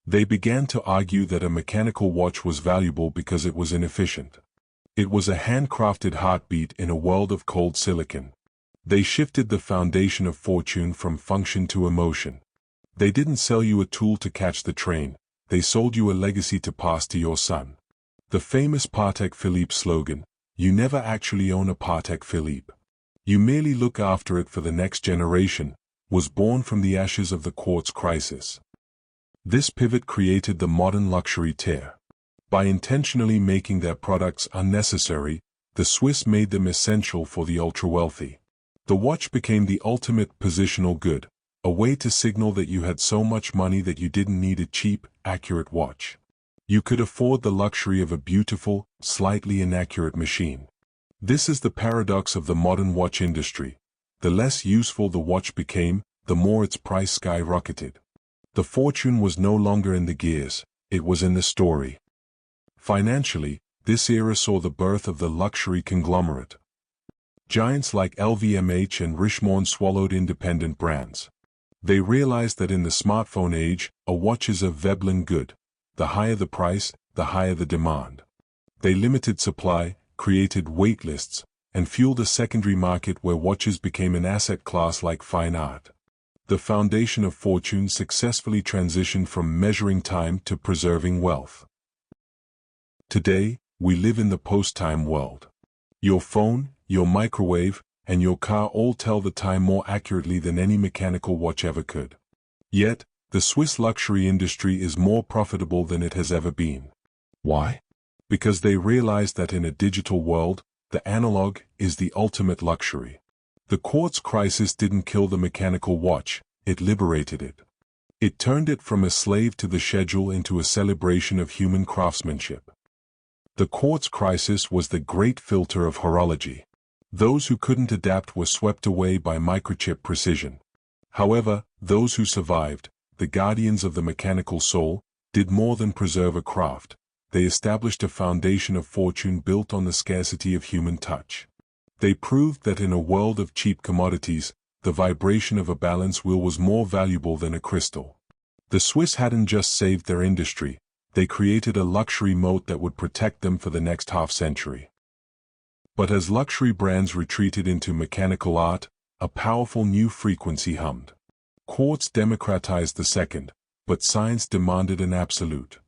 Speaker 1: They began to argue that a mechanical watch was valuable because it was inefficient. It was a handcrafted heartbeat in a world of cold silicon. They shifted the foundation of fortune from function to emotion. They didn't sell you a tool to catch the train, they sold you a legacy to pass to your son. The famous Patek Philippe slogan, "You never actually own a Patek Philippe. You merely look after it for the next generation," was born from the ashes of the quartz crisis. This pivot created the modern luxury tear. By intentionally making their products unnecessary, the Swiss made them essential for the ultra-wealthy. The watch became the ultimate positional good, a way to signal that you had so much money that you didn't need a cheap, accurate watch. You could afford the luxury of a beautiful, slightly inaccurate machine. This is the paradox of the modern watch industry. The less useful the watch became, the more its price skyrocketed. The fortune was no longer in the gears, it was in the story. Financially, this era saw the birth of the luxury conglomerate. Giants like LVMH and Richemont swallowed independent brands. They realized that in the smartphone age, a watch is a Veblen good. The higher the price, the higher the demand. They limited supply, created wait lists, and fueled a secondary market where watches became an asset class like fine art. The foundation of fortune successfully transitioned from measuring time to preserving wealth. Today, we live in the post-time world. Your phone, your microwave, and your car all tell the time more accurately than any mechanical watch ever could. Yet, the Swiss luxury industry is more profitable than it has ever been. Why? Because they realize that in a digital world, the analog is the ultimate luxury. The quartz crisis didn't kill the mechanical watch, it liberated it. It turned it from a slave to the schedule into a celebration of human craftsmanship. The quartz crisis was the great filter of horology. Those who couldn't adapt were swept away by microchip precision. However, those who survived, the guardians of the mechanical soul, did more than preserve a craft. They established a foundation of fortune built on the scarcity of human touch. They proved that in a world of cheap commodities, the vibration of a balance wheel was more valuable than a crystal. The Swiss hadn't just saved their industry, they created a luxury moat that would protect them for the next half-century. But as luxury brands retreated into mechanical art, a powerful new frequency hummed. Quartz democratized the second, but science demanded an absolute.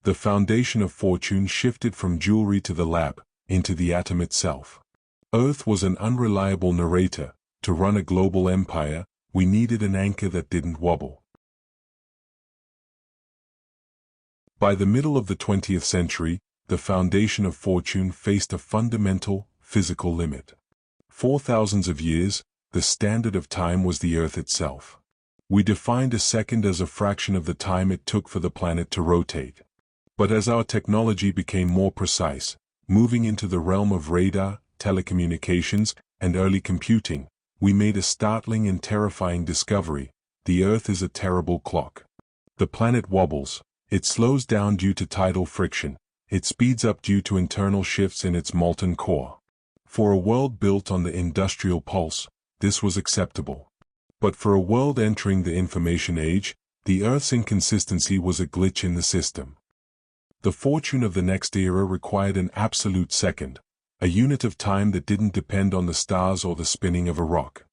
Speaker 1: The foundation of fortune shifted from jewelry to the lab, into the atom itself. Earth was an unreliable narrator. To run a global empire, we needed an anchor that didn't wobble. By the middle of the 20th century, the foundation of fortune faced a fundamental, physical limit. For thousands of years, the standard of time was the Earth itself. We defined a second as a fraction of the time it took for the planet to rotate. But as our technology became more precise, moving into the realm of radar, telecommunications, and early computing, we made a startling and terrifying discovery: the Earth is a terrible clock. The planet wobbles, it slows down due to tidal friction, it speeds up due to internal shifts in its molten core. For a world built on the industrial pulse, this was acceptable. But for a world entering the information age, the Earth's inconsistency was a glitch in the system. The fortune of the next era required an absolute second, a unit of time that didn't depend on the stars or the spinning of a rock.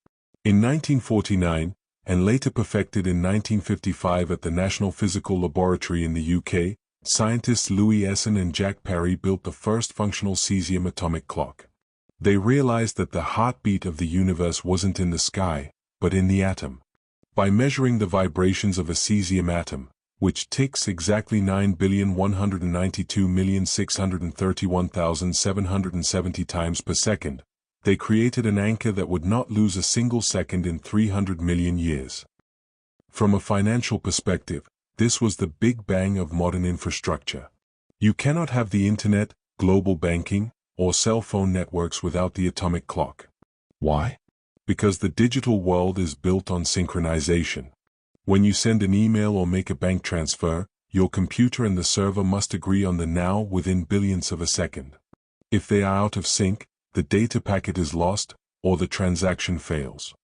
Speaker 1: In 1949, and later perfected in 1955 at the National Physical Laboratory in the UK, scientists Louis Essen and Jack Parry built the first functional cesium atomic clock. They realized that the heartbeat of the universe wasn't in the sky, but in the atom. By measuring the vibrations of a cesium atom, which ticks exactly 9,192,631,770 times per second, they created an anchor that would not lose a single second in 300 million years. From a financial perspective, this was the big bang of modern infrastructure. You cannot have the internet, global banking, or cell phone networks without the atomic clock. Why? Because the digital world is built on synchronization. When you send an email or make a bank transfer, your computer and the server must agree on the now within billionths of a second. If they are out of sync, the data packet is lost, or the transaction fails.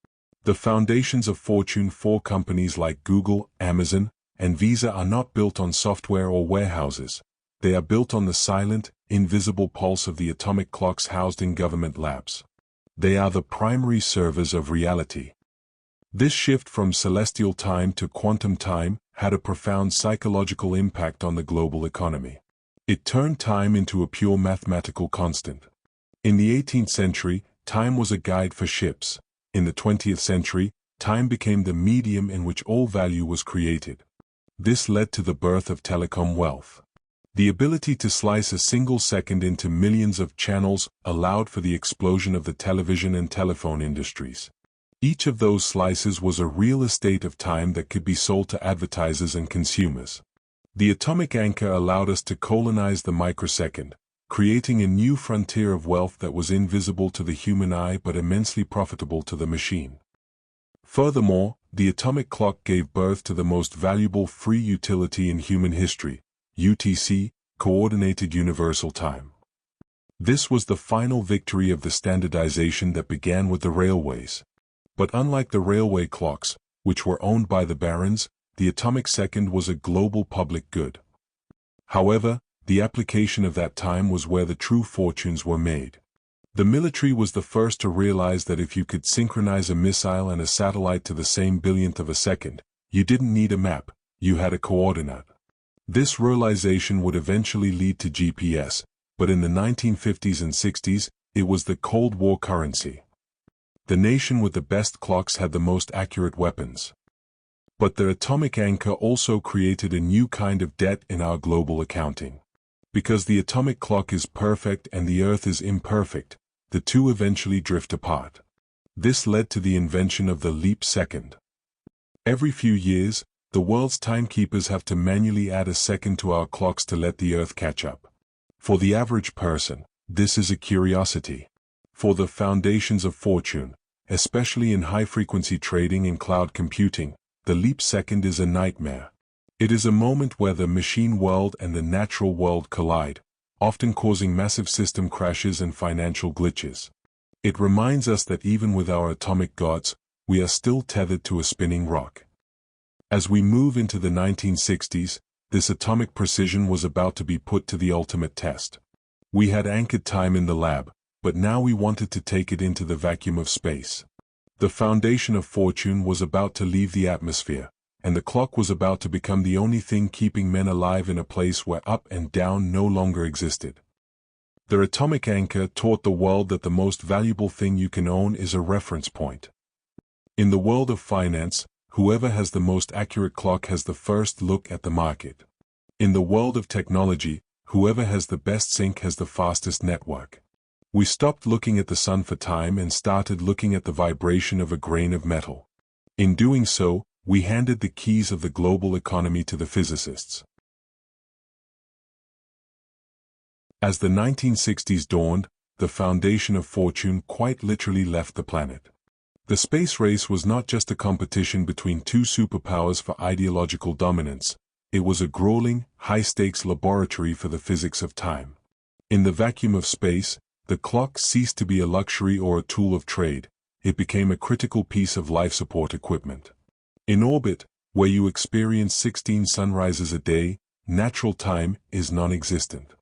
Speaker 1: The foundations of fortune for companies like Google, Amazon, and Visa are not built on software or warehouses. They are built on the silent, invisible pulse of the atomic clocks housed in government labs. They are the primary servers of reality. This shift from celestial time to quantum time had a profound psychological impact on the global economy. It turned time into a pure mathematical constant. In the 18th century, time was a guide for ships. In the 20th century, time became the medium in which all value was created. This led to the birth of telecom wealth. The ability to slice a single second into millions of channels allowed for the explosion of the television and telephone industries. Each of those slices was a real estate of time that could be sold to advertisers and consumers. The atomic anchor allowed us to colonize the microsecond, creating a new frontier of wealth that was invisible to the human eye but immensely profitable to the machine. Furthermore, the atomic clock gave birth to the most valuable free utility in human history, UTC, Coordinated Universal Time. This was the final victory of the standardization that began with the railways. But unlike the railway clocks, which were owned by the barons, the atomic second was a global public good. However, the application of that time was where the true fortunes were made. The military was the first to realize that if you could synchronize a missile and a satellite to the same billionth of a second, you didn't need a map, you had a coordinate. This realization would eventually lead to GPS, but in the 1950s and 60s, it was the Cold War currency. The nation with the best clocks had the most accurate weapons. But the atomic anchor also created a new kind of debt in our global accounting. Because the atomic clock is perfect and the Earth is imperfect, the two eventually drift apart. This led to the invention of the leap second. Every few years, the world's timekeepers have to manually add a second to our clocks to let the Earth catch up. For the average person, this is a curiosity. For the foundations of fortune, especially in high-frequency trading and cloud computing, the leap second is a nightmare. It is a moment where the machine world and the natural world collide, often causing massive system crashes and financial glitches. It reminds us that even with our atomic gods, we are still tethered to a spinning rock. As we move into the 1960s, this atomic precision was about to be put to the ultimate test. We had anchored time in the lab, but now we wanted to take it into the vacuum of space. The foundation of fortune was about to leave the atmosphere, and the clock was about to become the only thing keeping men alive in a place where up and down no longer existed. The atomic anchor taught the world that the most valuable thing you can own is a reference point. In the world of finance, whoever has the most accurate clock has the first look at the market. In the world of technology, whoever has the best sync has the fastest network. We stopped looking at the sun for time and started looking at the vibration of a grain of metal. In doing so, we handed the keys of the global economy to the physicists. As the 1960s dawned, the foundation of fortune quite literally left the planet. The space race was not just a competition between two superpowers for ideological dominance, it was a grueling, high-stakes laboratory for the physics of time. In the vacuum of space, the clock ceased to be a luxury or a tool of trade, it became a critical piece of life support equipment. In orbit, where you experience 16 sunrises a day, natural time is non-existent.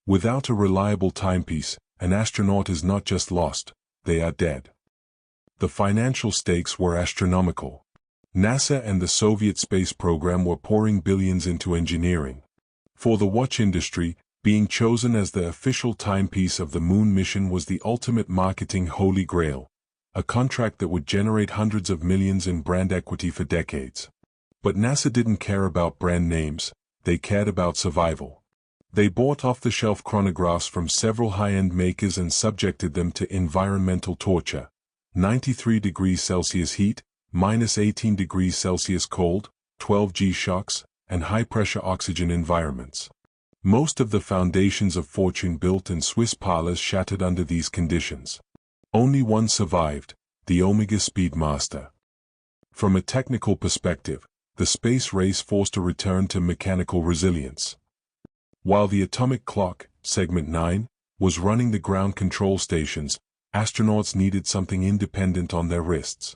Speaker 1: Without a reliable timepiece, an astronaut is not just lost, they are dead. The financial stakes were astronomical. NASA and the Soviet space program were pouring billions into engineering. For the watch industry, being chosen as the official timepiece of the moon mission was the ultimate marketing holy grail, a contract that would generate hundreds of millions in brand equity for decades. But NASA didn't care about brand names, they cared about survival. They bought off-the-shelf chronographs from several high-end makers and subjected them to environmental torture. 93 degrees Celsius heat, minus 18 degrees Celsius cold, 12 G shocks, and high-pressure oxygen environments. Most of the foundations of fortune built in Swiss parlors shattered under these conditions. Only one survived, the Omega Speedmaster. From a technical perspective, the space race forced a return to mechanical resilience. While the atomic clock, segment 9, was running the ground control stations, astronauts needed something independent on their wrists.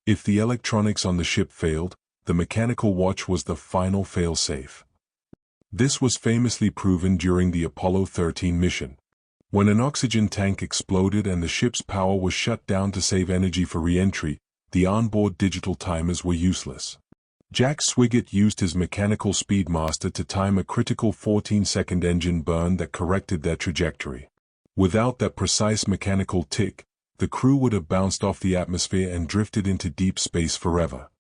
Speaker 1: If the electronics on the ship failed, the mechanical watch was the final fail-safe. This was famously proven during the Apollo 13 mission. When an oxygen tank exploded and the ship's power was shut down to save energy for re-entry, the onboard digital timers were useless. Jack Swigert used his mechanical Speedmaster to time a critical 14-second engine burn that corrected their trajectory. Without that precise mechanical tick, the crew would have bounced off the atmosphere and drifted into deep space forever.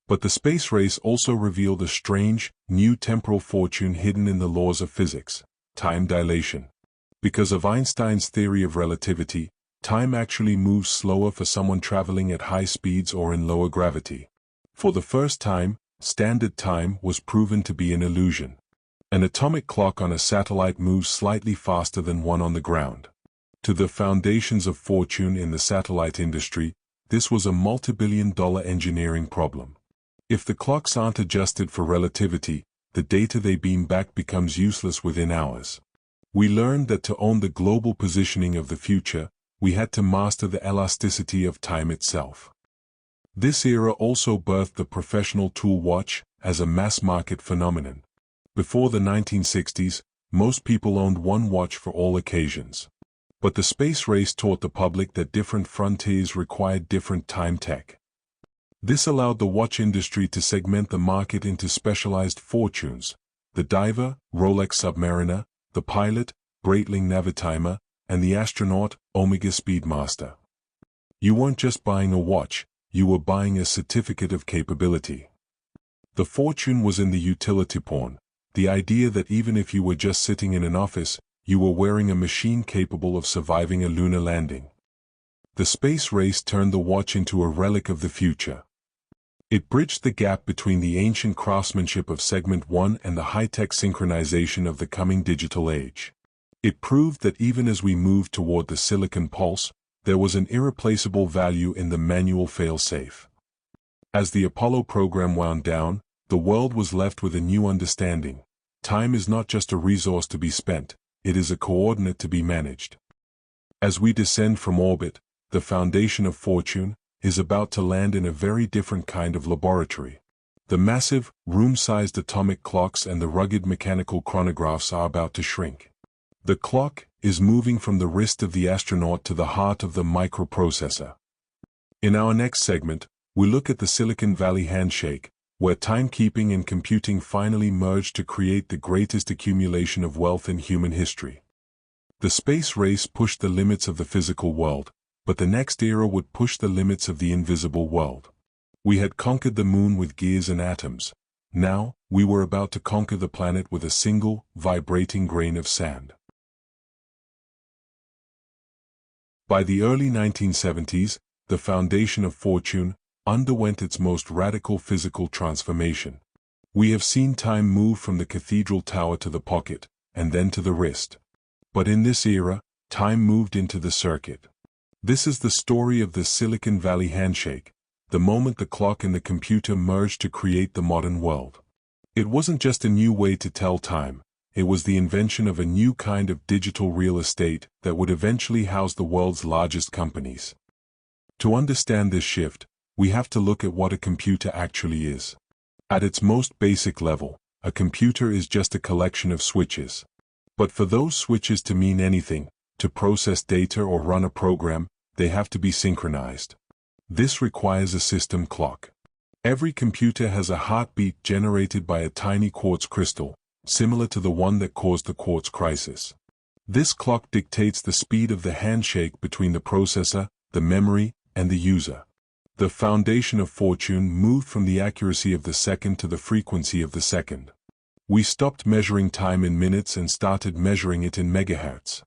Speaker 1: But the space race also revealed a strange, new temporal fortune hidden in the laws of physics: time dilation. Because of Einstein's theory of relativity, time actually moves slower for someone traveling at high speeds or in lower gravity. For the first time, standard time was proven to be an illusion. An atomic clock on a satellite moves slightly faster than one on the ground. To the foundations of fortune in the satellite industry, this was a multi-billion-dollar engineering problem. If the clocks aren't adjusted for relativity, the data they beam back becomes useless within hours. We learned that to own the global positioning of the future, we had to master the elasticity of time itself. This era also birthed the professional tool watch as a mass-market phenomenon. Before the 1960s, most people owned one watch for all occasions. But the space race taught the public that different frontiers required different time tech. This allowed the watch industry to segment the market into specialized fortunes: the diver, Rolex Submariner; the pilot, Breitling Navitimer; and the astronaut, Omega Speedmaster. You weren't just buying a watch, you were buying a certificate of capability. The fortune was in the utility porn, the idea that even if you were just sitting in an office, you were wearing a machine capable of surviving a lunar landing. The space race turned the watch into a relic of the future. It bridged the gap between the ancient craftsmanship of Segment 1 and the high-tech synchronization of the coming digital age. It proved that even as we moved toward the silicon pulse, there was an irreplaceable value in the manual fail-safe. As the Apollo program wound down, the world was left with a new understanding. Time is not just a resource to be spent, it is a coordinate to be managed. As we descend from orbit, the foundation of fortune is about to land in a very different kind of laboratory. The massive, room-sized atomic clocks and the rugged mechanical chronographs are about to shrink. The clock is moving from the wrist of the astronaut to the heart of the microprocessor. In our next segment, we look at the Silicon Valley handshake, where timekeeping and computing finally merged to create the greatest accumulation of wealth in human history. The space race pushed the limits of the physical world, but the next era would push the limits of the invisible world. We had conquered the moon with gears and atoms. Now, we were about to conquer the planet with a single, vibrating grain of sand. By the early 1970s, the foundation of fortune underwent its most radical physical transformation. We have seen time move from the cathedral tower to the pocket, and then to the wrist. But in this era, time moved into the circuit. This is the story of the Silicon Valley handshake, the moment the clock and the computer merged to create the modern world. It wasn't just a new way to tell time, it was the invention of a new kind of digital real estate that would eventually house the world's largest companies. To understand this shift, we have to look at what a computer actually is. At its most basic level, a computer is just a collection of switches. But for those switches to mean anything, to process data or run a program, they have to be synchronized. This requires a system clock. Every computer has a heartbeat generated by a tiny quartz crystal, similar to the one that caused the quartz crisis. This clock dictates the speed of the handshake between the processor, the memory, and the user. The foundation of fortune moved from the accuracy of the second to the frequency of the second. We stopped measuring time in minutes and started measuring it in megahertz.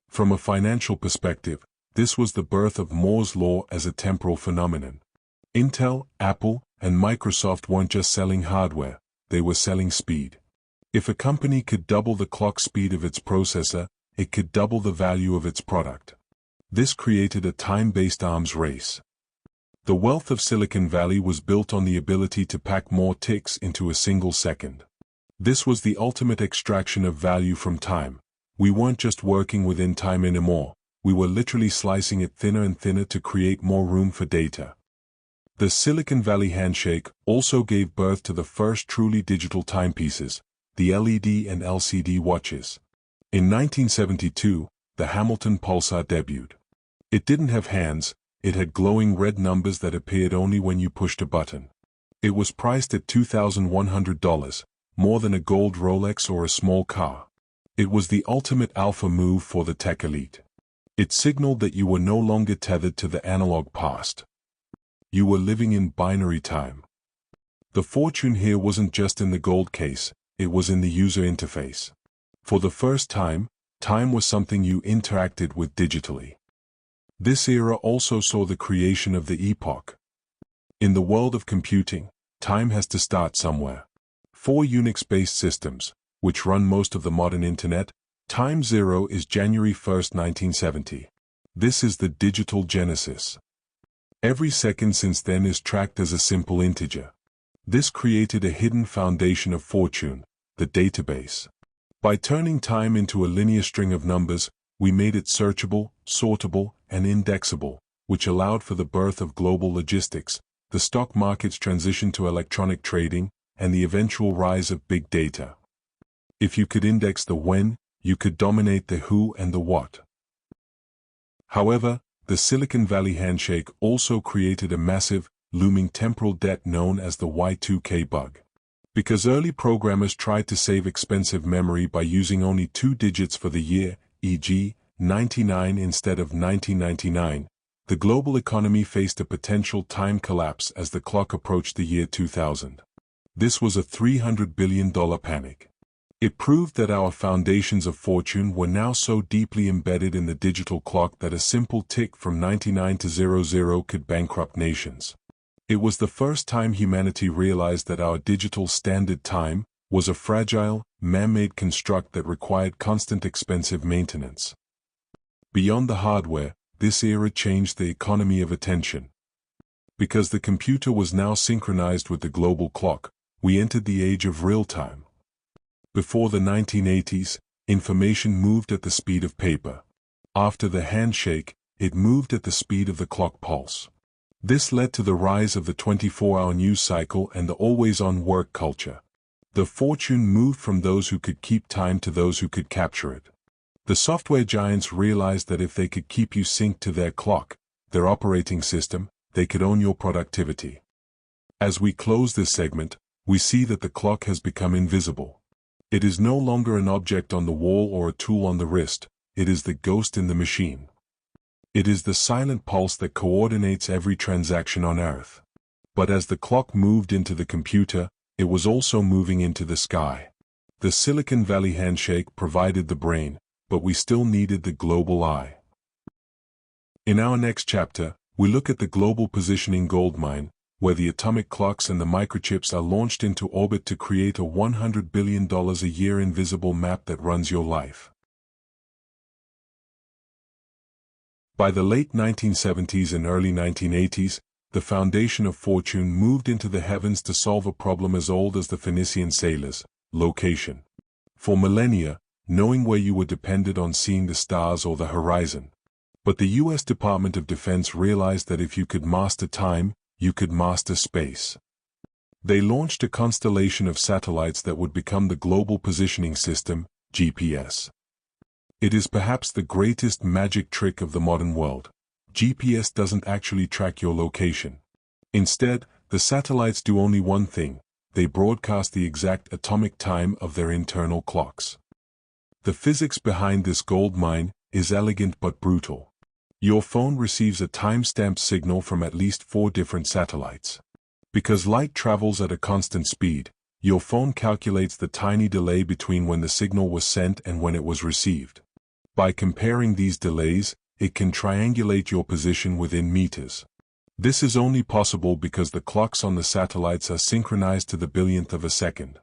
Speaker 1: From a financial perspective, this was the birth of Moore's law as a temporal phenomenon. Intel, Apple, and Microsoft weren't just selling hardware, they were selling speed. If a company could double the clock speed of its processor, it could double the value of its product. This created a time-based arms race. The wealth of Silicon Valley was built on the ability to pack more ticks into a single second. This was the ultimate extraction of value from time. We weren't just working within time anymore, we were literally slicing it thinner and thinner to create more room for data. The Silicon Valley handshake also gave birth to the first truly digital timepieces, the LED and LCD watches. In 1972, the Hamilton Pulsar debuted. It didn't have hands, it had glowing red numbers that appeared only when you pushed a button. It was priced at $2,100, more than a gold Rolex or a small car. It was the ultimate alpha move for the tech elite. It signaled that you were no longer tethered to the analog past. You were living in binary time. The fortune here wasn't just in the gold case, it was in the user interface. For the first time, time was something you interacted with digitally. This era also saw the creation of the epoch. In the world of computing, time has to start somewhere. For Unix-based systems, which run most of the modern internet, time zero is January 1, 1970. This is the digital genesis. Every second since then is tracked as a simple integer. This created a hidden foundation of fortune, the database. By turning time into a linear string of numbers, we made it searchable, sortable, and indexable. which allowed for the birth of global logistics, the stock market's transition to electronic trading, and the eventual rise of big data. If you could index the when, you could dominate the who and the what. However, the Silicon Valley handshake also created a massive, looming temporal debt known as the Y2K bug. Because early programmers tried to save expensive memory by using only 2 digits for the year, e.g., 99 instead of 1999, the global economy faced a potential time collapse as the clock approached the year 2000. This was a $300 billion panic. It proved that our foundations of fortune were now so deeply embedded in the digital clock that a simple tick from 99 to 00 could bankrupt nations. It was the first time humanity realized that our digital standard time was a fragile, man-made construct that required constant expensive maintenance. Beyond the hardware, this era changed the economy of attention. Because the computer was now synchronized with the global clock, we entered the age of real-time. Before the 1980s, information moved at the speed of paper. After the handshake, it moved at the speed of the clock pulse. This led to the rise of the 24-hour news cycle and the always-on work culture. The fortune moved from those who could keep time to those who could capture it. The software giants realized that if they could keep you synced to their clock, their operating system, they could own your productivity. As we close this segment, we see that the clock has become invisible. It is no longer an object on the wall or a tool on the wrist, it is the ghost in the machine. It is the silent pulse that coordinates every transaction on Earth. But as the clock moved into the computer, it was also moving into the sky. The Silicon Valley handshake provided the brain, but we still needed the global eye. In our next chapter, we look at the global positioning goldmine, where the atomic clocks and the microchips are launched into orbit to create a $100 billion a year invisible map that runs your life. By the late 1970s and early 1980s, the foundation of fortune moved into the heavens to solve a problem as old as the Phoenician sailors: location. For millennia, knowing where you were depended on seeing the stars or the horizon. But the U.S. Department of Defense realized that if you could master time, you could master space. They launched a constellation of satellites that would become the Global Positioning System, GPS. It is perhaps the greatest magic trick of the modern world. GPS doesn't actually track your location. Instead, the satellites do only one thing: they broadcast the exact atomic time of their internal clocks. The physics behind this gold mine is elegant but brutal. Your phone receives a time-stamped signal from at least 4 different satellites. Because light travels at a constant speed, your phone calculates the tiny delay between when the signal was sent and when it was received. By comparing these delays, it can triangulate your position within meters. This is only possible because the clocks on the satellites are synchronized to the billionth of a second.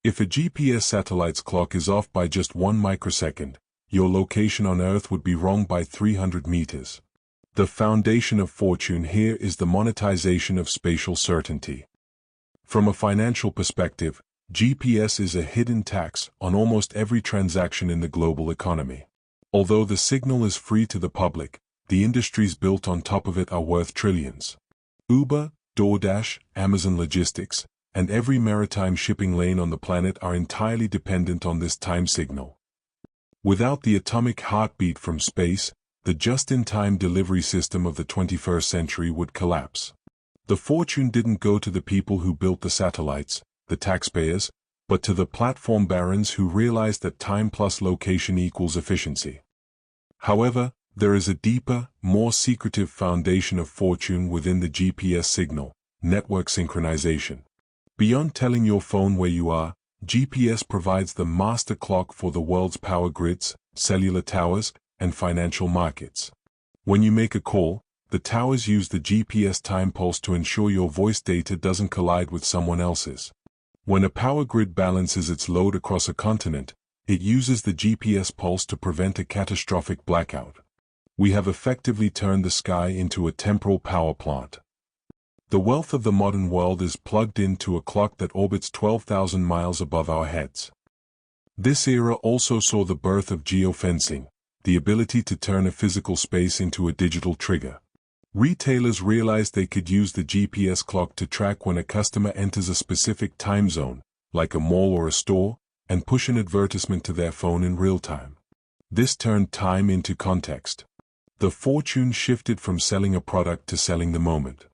Speaker 1: If a GPS satellite's clock is off by just 1 microsecond, your location on Earth would be wrong by 300 meters. The foundation of fortune here is the monetization of spatial certainty. From a financial perspective, GPS is a hidden tax on almost every transaction in the global economy. Although the signal is free to the public, the industries built on top of it are worth trillions. Uber, DoorDash, Amazon Logistics, and every maritime shipping lane on the planet are entirely dependent on this time signal. Without the atomic heartbeat from space, the just-in-time delivery system of the 21st century would collapse. The fortune didn't go to the people who built the satellites, the taxpayers, but to the platform barons who realized that time plus location equals efficiency. However, there is a deeper, more secretive foundation of fortune within the GPS signal: network synchronization. Beyond telling your phone where you are, GPS provides the master clock for the world's power grids, cellular towers, and financial markets. When you make a call, the towers use the GPS time pulse to ensure your voice data doesn't collide with someone else's. When a power grid balances its load across a continent, it uses the GPS pulse to prevent a catastrophic blackout. We have effectively turned the sky into a temporal power plant. The wealth of the modern world is plugged into a clock that orbits 12,000 miles above our heads. This era also saw the birth of geofencing, the ability to turn a physical space into a digital trigger. Retailers realized they could use the GPS clock to track when a customer enters a specific time zone, like a mall or a store, and push an advertisement to their phone in real time. This turned time into context. The fortune shifted from selling a product to selling the moment.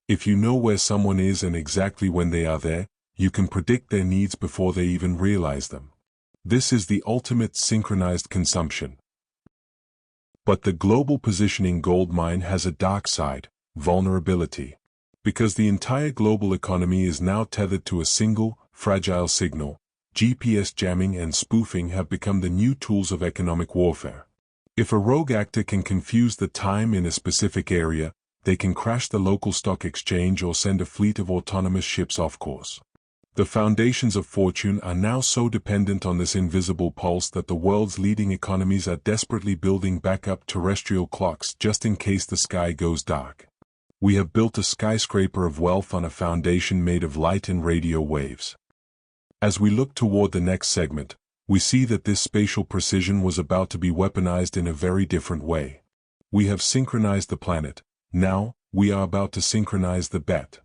Speaker 1: If you know where someone is and exactly when they are there, you can predict their needs before they even realize them. This is the ultimate synchronized consumption. But the global positioning gold mine has a dark side, vulnerability. Because the entire global economy is now tethered to a single, fragile signal, GPS jamming and spoofing have become the new tools of economic warfare. If a rogue actor can confuse the time in a specific area, they can crash the local stock exchange or send a fleet of autonomous ships off course. The foundations of fortune are now so dependent on this invisible pulse that the world's leading economies are desperately building backup terrestrial clocks just in case the sky goes dark. We have built a skyscraper of wealth on a foundation made of light and radio waves. As we look toward the next segment, we see that this spatial precision was about to be weaponized in a very different way. We have synchronized the planet. Now, we are about to synchronize the bet.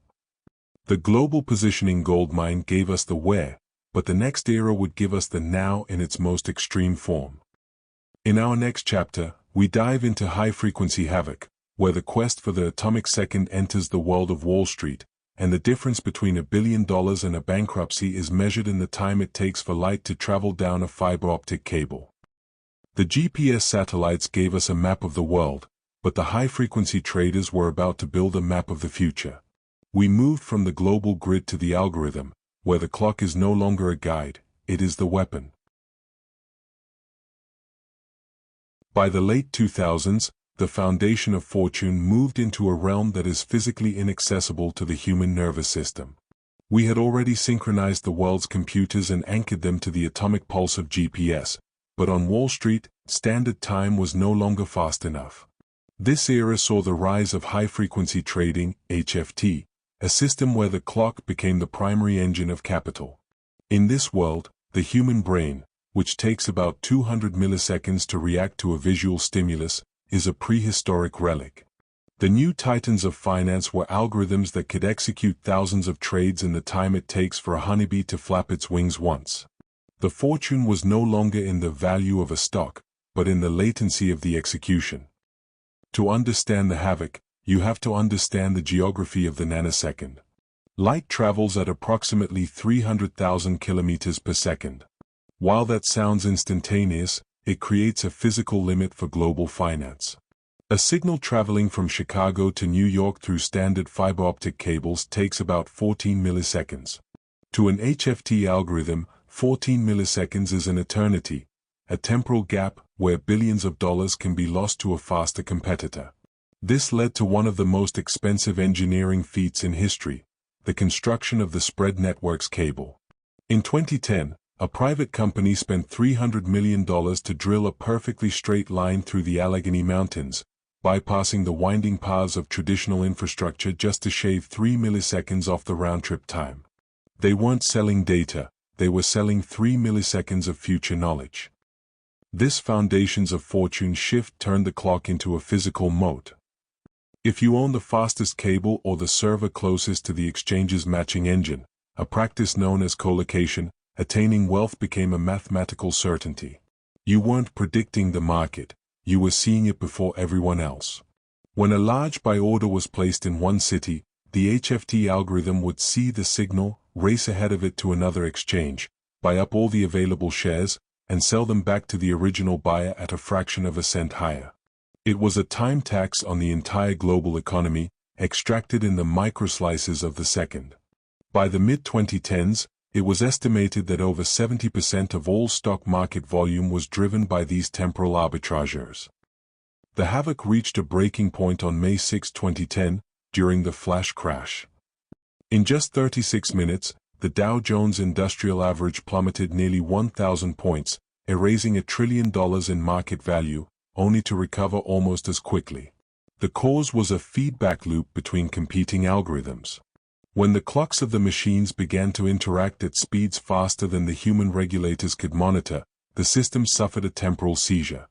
Speaker 1: The global positioning gold mine gave us the where, but the next era would give us the now in its most extreme form. In our next chapter, we dive into high-frequency havoc, where the quest for the atomic second enters the world of Wall Street, and the difference between $1 billion and a bankruptcy is measured in the time it takes for light to travel down a fiber optic cable. The GPS satellites gave us a map of the world, but the high-frequency traders were about to build a map of the future. We moved from the global grid to the algorithm, where the clock is no longer a guide, it is the weapon. By the late 2000s, the foundation of fortune moved into a realm that is physically inaccessible to the human nervous system. We had already synchronized the world's computers and anchored them to the atomic pulse of GPS, but on Wall Street, standard time was no longer fast enough. This era saw the rise of high-frequency trading, HFT, a system where the clock became the primary engine of capital. In this world, the human brain, which takes about 200 milliseconds to react to a visual stimulus, is a prehistoric relic. The new titans of finance were algorithms that could execute thousands of trades in the time it takes for a honeybee to flap its wings once. The fortune was no longer in the value of a stock, but in the latency of the execution. To understand the havoc, you have to understand the geography of the nanosecond. Light travels at approximately 300,000 kilometers per second. While that sounds instantaneous, it creates a physical limit for global finance. A signal traveling from Chicago to New York through standard fiber optic cables takes about 14 milliseconds. To an HFT algorithm, 14 milliseconds is an eternity, a temporal gap where billions of dollars can be lost to a faster competitor. This led to one of the most expensive engineering feats in history, the construction of the spread networks cable. In 2010, a private company spent $300 million to drill a perfectly straight line through the Allegheny Mountains, bypassing the winding paths of traditional infrastructure just to shave 3 milliseconds off the round-trip time. They weren't selling data, they were selling 3 milliseconds of future knowledge. This foundations of fortune shift turned the clock into a physical moat. If you own the fastest cable or the server closest to the exchange's matching engine, a practice known as collocation, attaining wealth became a mathematical certainty. You weren't predicting the market, you were seeing it before everyone else. When a large buy order was placed in one city, the HFT algorithm would see the signal, race ahead of it to another exchange, buy up all the available shares, and sell them back to the original buyer at a fraction of a cent higher. It was a time tax on the entire global economy, extracted in the microslices of the second. By the mid-2010s, it was estimated that over 70% of all stock market volume was driven by these temporal arbitrageurs. The havoc reached a breaking point on May 6, 2010, during the flash crash. In just 36 minutes, the Dow Jones Industrial Average plummeted nearly 1,000 points, erasing $1 trillion in market value, only to recover almost as quickly. The cause was a feedback loop between competing algorithms. When the clocks of the machines began to interact at speeds faster than the human regulators could monitor, the system suffered a temporal seizure.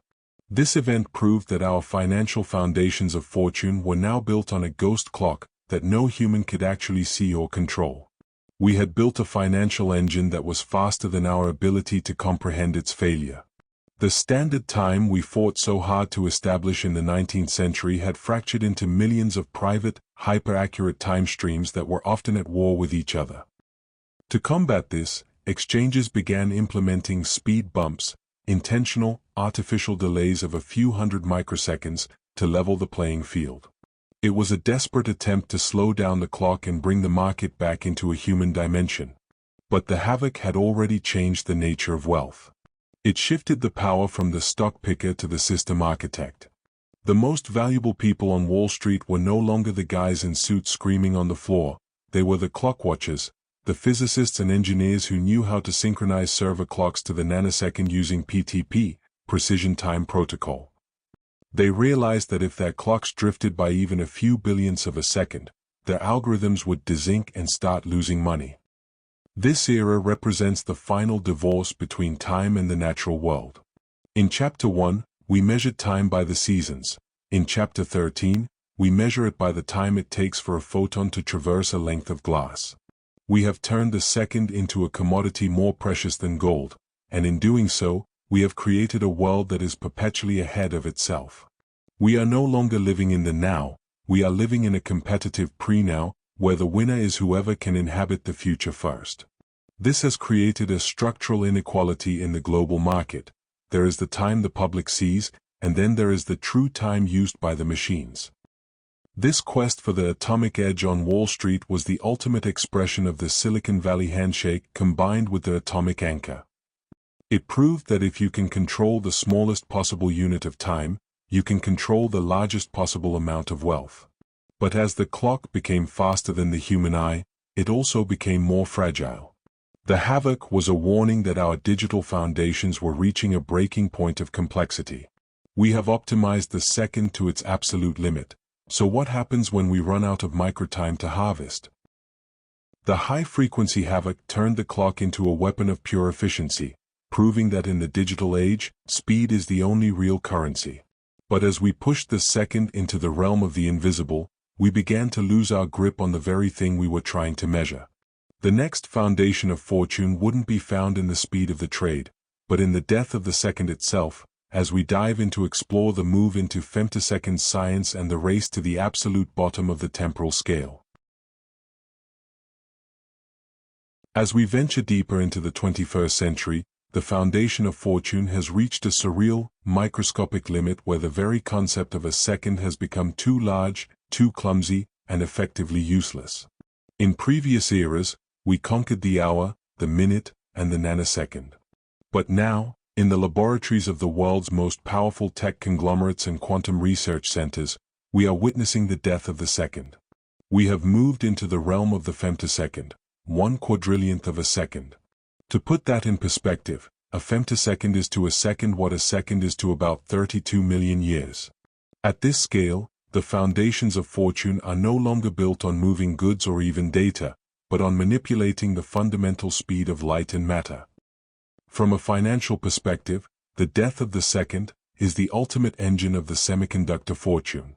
Speaker 1: This event proved that our financial foundations of fortune were now built on a ghost clock that no human could actually see or control. We had built a financial engine that was faster than our ability to comprehend its failure. The standard time we fought so hard to establish in the 19th century had fractured into millions of private, hyper-accurate time streams that were often at war with each other. To combat this, exchanges began implementing speed bumps, intentional, artificial delays of a few hundred microseconds, to level the playing field. It was a desperate attempt to slow down the clock and bring the market back into a human dimension. But the havoc had already changed the nature of wealth. It shifted the power from the stock picker to the system architect. The most valuable people on Wall Street were no longer the guys in suits screaming on the floor. They were the clock watchers, the physicists and engineers who knew how to synchronize server clocks to the nanosecond using PTP, Precision Time Protocol. They realized that if their clocks drifted by even a few billionths of a second, their algorithms would dezinc and start losing money. This era represents the final divorce between time and the natural world. In Chapter 1, we measured time by the seasons. In Chapter 13, we measure it by the time it takes for a photon to traverse a length of glass. We have turned the second into a commodity more precious than gold, and in doing so, we have created a world that is perpetually ahead of itself. We are no longer living in the now, we are living in a competitive pre-now, where the winner is whoever can inhabit the future first. This has created a structural inequality in the global market. There is the time the public sees, and then there is the true time used by the machines. This quest for the atomic edge on Wall Street was the ultimate expression of the Silicon Valley handshake combined with the atomic anchor. It proved that if you can control the smallest possible unit of time, you can control the largest possible amount of wealth. But as the clock became faster than the human eye, it also became more fragile. The havoc was a warning that our digital foundations were reaching a breaking point of complexity. We have optimized the second to its absolute limit, so what happens when we run out of microtime to harvest? The high-frequency havoc turned the clock into a weapon of pure efficiency, proving that in the digital age, speed is the only real currency. But as we pushed the second into the realm of the invisible, we began to lose our grip on the very thing we were trying to measure. The next foundation of fortune wouldn't be found in the speed of the trade, but in the death of the second itself, as we dive in to explore the move into femtosecond science and the race to the absolute bottom of the temporal scale. As we venture deeper into the 21st century, the foundation of fortune has reached a surreal, microscopic limit where the very concept of a second has become too large, too clumsy, and effectively useless. In previous eras, we conquered the hour, the minute, and the nanosecond. But now, in the laboratories of the world's most powerful tech conglomerates and quantum research centers, we are witnessing the death of the second. We have moved into the realm of the femtosecond, 1/4,000,000th of a second. To put that in perspective, a femtosecond is to a second what a second is to about 32 million years. At this scale, the foundations of fortune are no longer built on moving goods or even data, but on manipulating the fundamental speed of light and matter. From a financial perspective, the death of the second is the ultimate engine of the semiconductor fortune.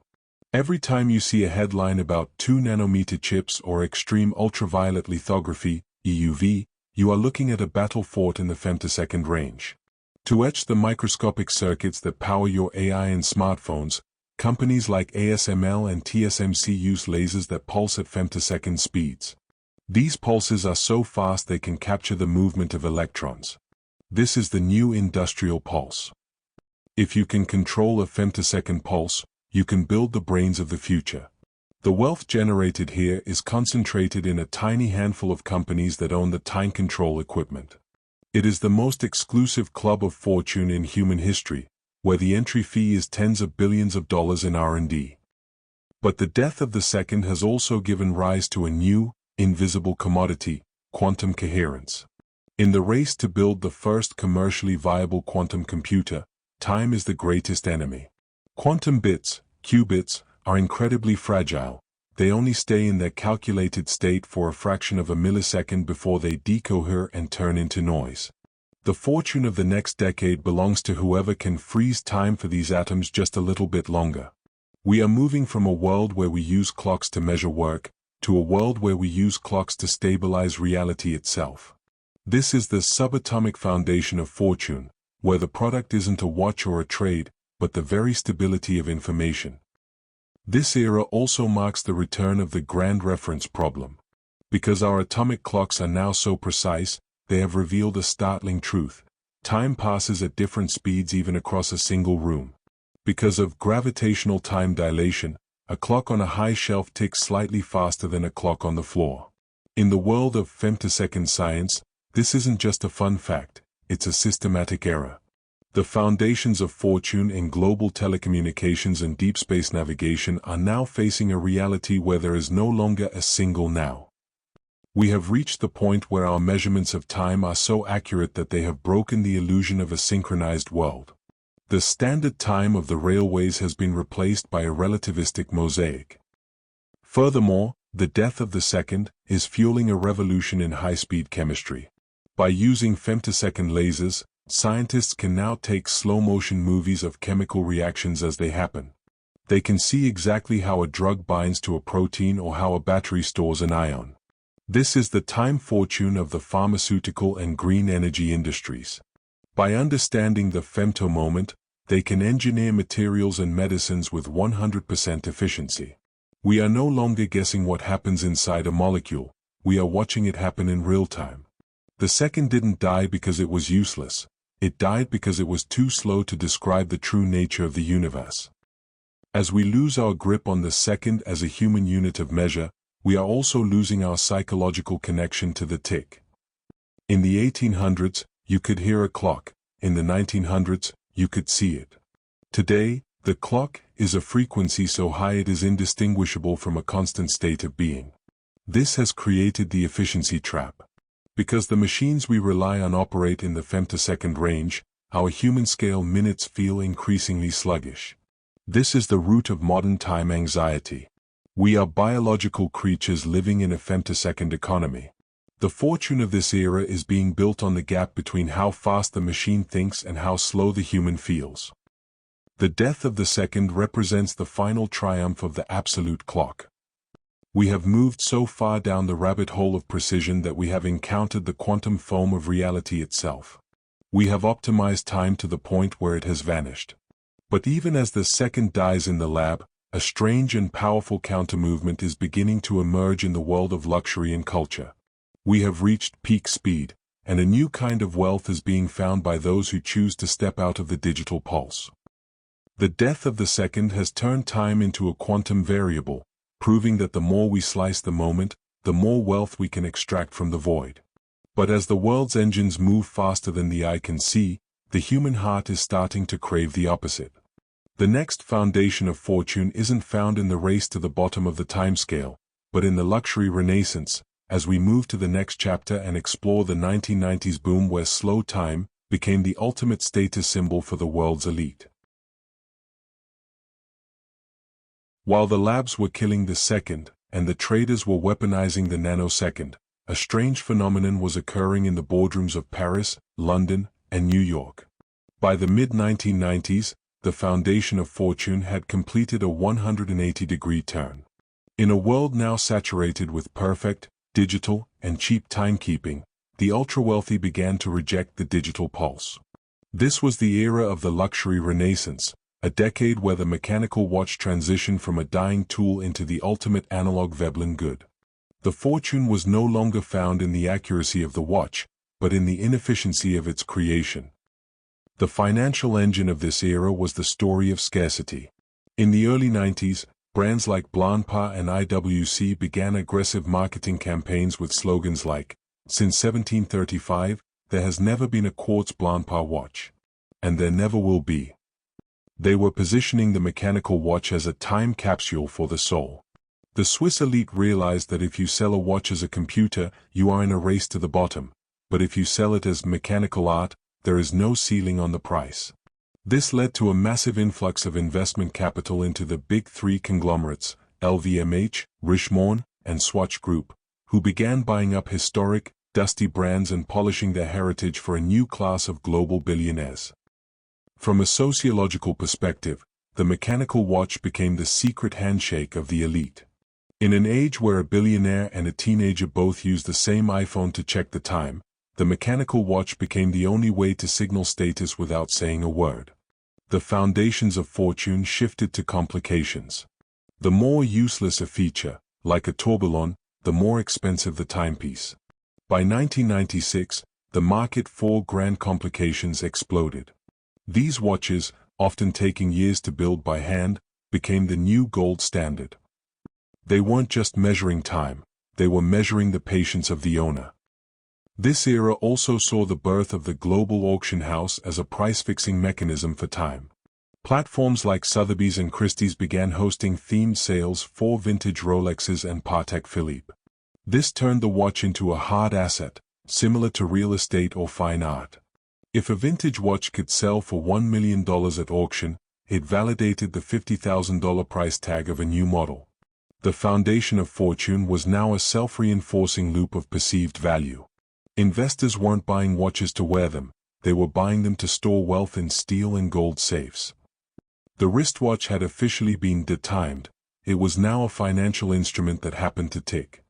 Speaker 1: Every time you see a headline about 2-nanometer chips or extreme ultraviolet lithography, EUV, you are looking at a battle fought in the femtosecond range. To etch the microscopic circuits that power your AI and smartphones, companies like ASML and TSMC use lasers that pulse at femtosecond speeds. These pulses are so fast they can capture the movement of electrons. This is the new industrial pulse. If you can control a femtosecond pulse, you can build the brains of the future. The wealth generated here is concentrated in a tiny handful of companies that own the time control equipment. It is the most exclusive club of fortune in human history, where the entry fee is tens of billions of dollars in R&D. But the death of the second has also given rise to a new, invisible commodity, quantum coherence. In the race to build the first commercially viable quantum computer, time is the greatest enemy. Quantum bits, qubits, are incredibly fragile. They only stay in their calculated state for a fraction of a millisecond before they decohere and turn into noise. The fortune of the next decade belongs to whoever can freeze time for these atoms just a little bit longer. We are moving from a world where we use clocks to measure work, to a world where we use clocks to stabilize reality itself. This is the subatomic foundation of fortune, where the product isn't a watch or a trade, but the very stability of information. This era also marks the return of the grand reference problem. Because our atomic clocks are now so precise, they have revealed a startling truth. Time passes at different speeds even across a single room. Because of gravitational time dilation, a clock on a high shelf ticks slightly faster than a clock on the floor. In the world of femtosecond science, this isn't just a fun fact, it's a systematic error. The foundations of fortune in global telecommunications and deep space navigation are now facing a reality where there is no longer a single now. We have reached the point where our measurements of time are so accurate that they have broken the illusion of a synchronized world. The standard time of the railways has been replaced by a relativistic mosaic. Furthermore, the death of the second is fueling a revolution in high-speed chemistry. By using femtosecond lasers, scientists can now take slow-motion movies of chemical reactions as they happen. They can see exactly how a drug binds to a protein or how a battery stores an ion. This is the time fortune of the pharmaceutical and green energy industries. By understanding the femto moment, they can engineer materials and medicines with 100% efficiency. We are no longer guessing what happens inside a molecule, we are watching it happen in real time. The second didn't die because it was useless, it died because it was too slow to describe the true nature of the universe. As we lose our grip on the second as a human unit of measure, we are also losing our psychological connection to the tick. In the 1800s, you could hear a clock. In the 1900s, you could see it. Today, the clock is a frequency so high it is indistinguishable from a constant state of being. This has created the efficiency trap. Because the machines we rely on operate in the femtosecond range, our human-scale minutes feel increasingly sluggish. This is the root of modern time anxiety. We are biological creatures living in a femtosecond economy. The fortune of this era is being built on the gap between how fast the machine thinks and how slow the human feels. The death of the second represents the final triumph of the absolute clock. We have moved so far down the rabbit hole of precision that we have encountered the quantum foam of reality itself. We have optimized time to the point where it has vanished. But even as the second dies in the lab, a strange and powerful counter-movement is beginning to emerge in the world of luxury and culture. We have reached peak speed, and a new kind of wealth is being found by those who choose to step out of the digital pulse. The death of the second has turned time into a quantum variable, proving that the more we slice the moment, the more wealth we can extract from the void. But as the world's engines move faster than the eye can see, the human heart is starting to crave the opposite. The next foundation of fortune isn't found in the race to the bottom of the timescale, but in the luxury renaissance, as we move to the next chapter and explore the 1990s boom where slow time became the ultimate status symbol for the world's elite. While the labs were killing the second, and the traders were weaponizing the nanosecond, a strange phenomenon was occurring in the boardrooms of Paris, London, and New York. By the mid-1990s, the foundation of fortune had completed a 180-degree turn. In a world now saturated with perfect, digital, and cheap timekeeping, the ultra-wealthy began to reject the digital pulse. This was the era of the luxury renaissance, a decade where the mechanical watch transitioned from a dying tool into the ultimate analog Veblen good. The fortune was no longer found in the accuracy of the watch, but in the inefficiency of its creation. The financial engine of this era was the story of scarcity. In the early 90s, brands like Blancpain and IWC began aggressive marketing campaigns with slogans like, "Since 1735, there has never been a quartz Blancpain watch. And there never will be." They were positioning the mechanical watch as a time capsule for the soul. The Swiss elite realized that if you sell a watch as a computer, you are in a race to the bottom, but if you sell it as mechanical art, there is no ceiling on the price. This led to a massive influx of investment capital into the big three conglomerates, LVMH, Richemont, and Swatch Group, who began buying up historic, dusty brands and polishing their heritage for a new class of global billionaires. From a sociological perspective, the mechanical watch became the secret handshake of the elite. In an age where a billionaire and a teenager both use the same iPhone to check the time, the mechanical watch became the only way to signal status without saying a word. The foundations of fortune shifted to complications. The more useless a feature, like a tourbillon, the more expensive the timepiece. By 1996, the market for grand complications exploded. These watches, often taking years to build by hand, became the new gold standard. They weren't just measuring time, they were measuring the patience of the owner. This era also saw the birth of the global auction house as a price-fixing mechanism for time. Platforms like Sotheby's and Christie's began hosting themed sales for vintage Rolexes and Patek Philippe. This turned the watch into a hard asset, similar to real estate or fine art. If a vintage watch could sell for $1 million at auction, it validated the $50,000 price tag of a new model. The foundation of fortune was now a self-reinforcing loop of perceived value. Investors weren't buying watches to wear them, they were buying them to store wealth in steel and gold safes. The wristwatch had officially been detimed, it was now a financial instrument that happened to tick.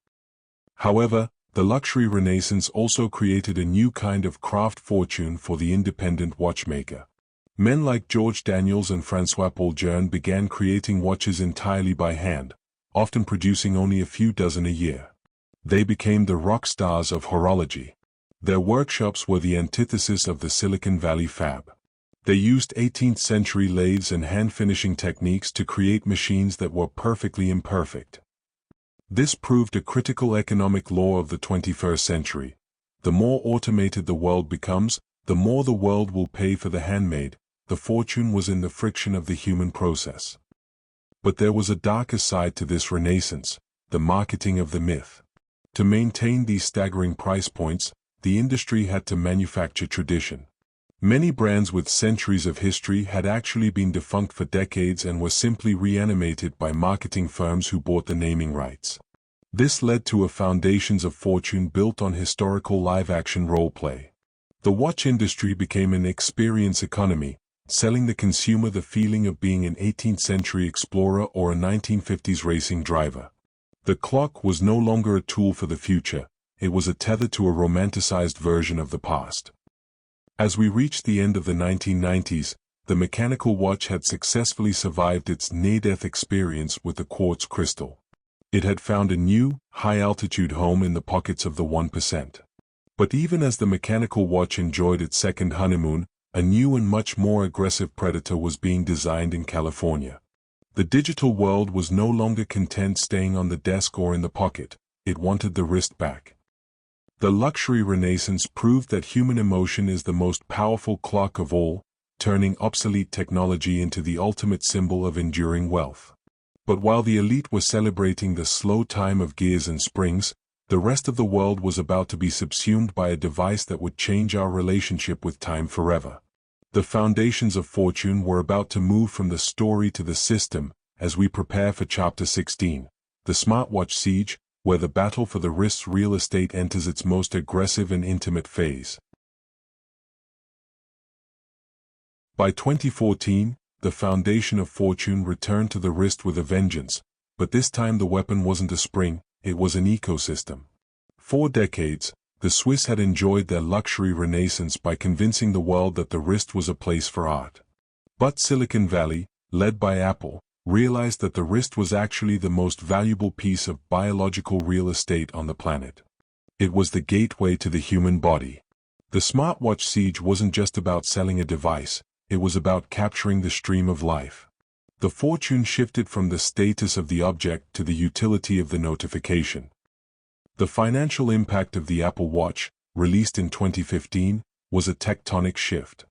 Speaker 1: However, the luxury renaissance also created a new kind of craft fortune for the independent watchmaker. Men like George Daniels and François Paul Journe began creating watches entirely by hand, often producing only a few dozen a year. They became the rock stars of horology. Their workshops were the antithesis of the Silicon Valley fab. They used 18th-century lathes and hand-finishing techniques to create machines that were perfectly imperfect. This proved a critical economic law of the 21st century. The more automated the world becomes, the more the world will pay for the handmade. The fortune was in the friction of the human process. But there was a darker side to this renaissance, the marketing of the myth. To maintain these staggering price points, the industry had to manufacture tradition. Many brands with centuries of history had actually been defunct for decades and were simply reanimated by marketing firms who bought the naming rights. This led to a foundations of fortune built on historical live-action role-play. The watch industry became an experience economy, selling the consumer the feeling of being an 18th-century explorer or a 1950s racing driver. The clock was no longer a tool for the future, it was a tether to a romanticized version of the past. As we reached the end of the 1990s, the mechanical watch had successfully survived its near-death experience with the quartz crystal. It had found a new, high-altitude home in the pockets of the 1%. But even as the mechanical watch enjoyed its second honeymoon, a new and much more aggressive predator was being designed in California. The digital world was no longer content staying on the desk or in the pocket, it wanted the wrist back. The luxury renaissance proved that human emotion is the most powerful clock of all, turning obsolete technology into the ultimate symbol of enduring wealth. But while the elite were celebrating the slow time of gears and springs, the rest of the world was about to be subsumed by a device that would change our relationship with time forever. The foundations of fortune were about to move from the story to the system, as we prepare for Chapter 16, the smartwatch siege, where the battle for the wrist's real estate enters its most aggressive and intimate phase. By 2014, the foundation of fortune returned to the wrist with a vengeance, but this time the weapon wasn't a spring, it was an ecosystem. For decades, the Swiss had enjoyed their luxury renaissance by convincing the world that the wrist was a place for art. But Silicon Valley, led by Apple, realized that the wrist was actually the most valuable piece of biological real estate on the planet. It was the gateway to the human body. The smartwatch siege wasn't just about selling a device, it was about capturing the stream of life. The fortune shifted from the status of the object to the utility of the notification. The financial impact of the Apple Watch, released in 2015, was a tectonic shift.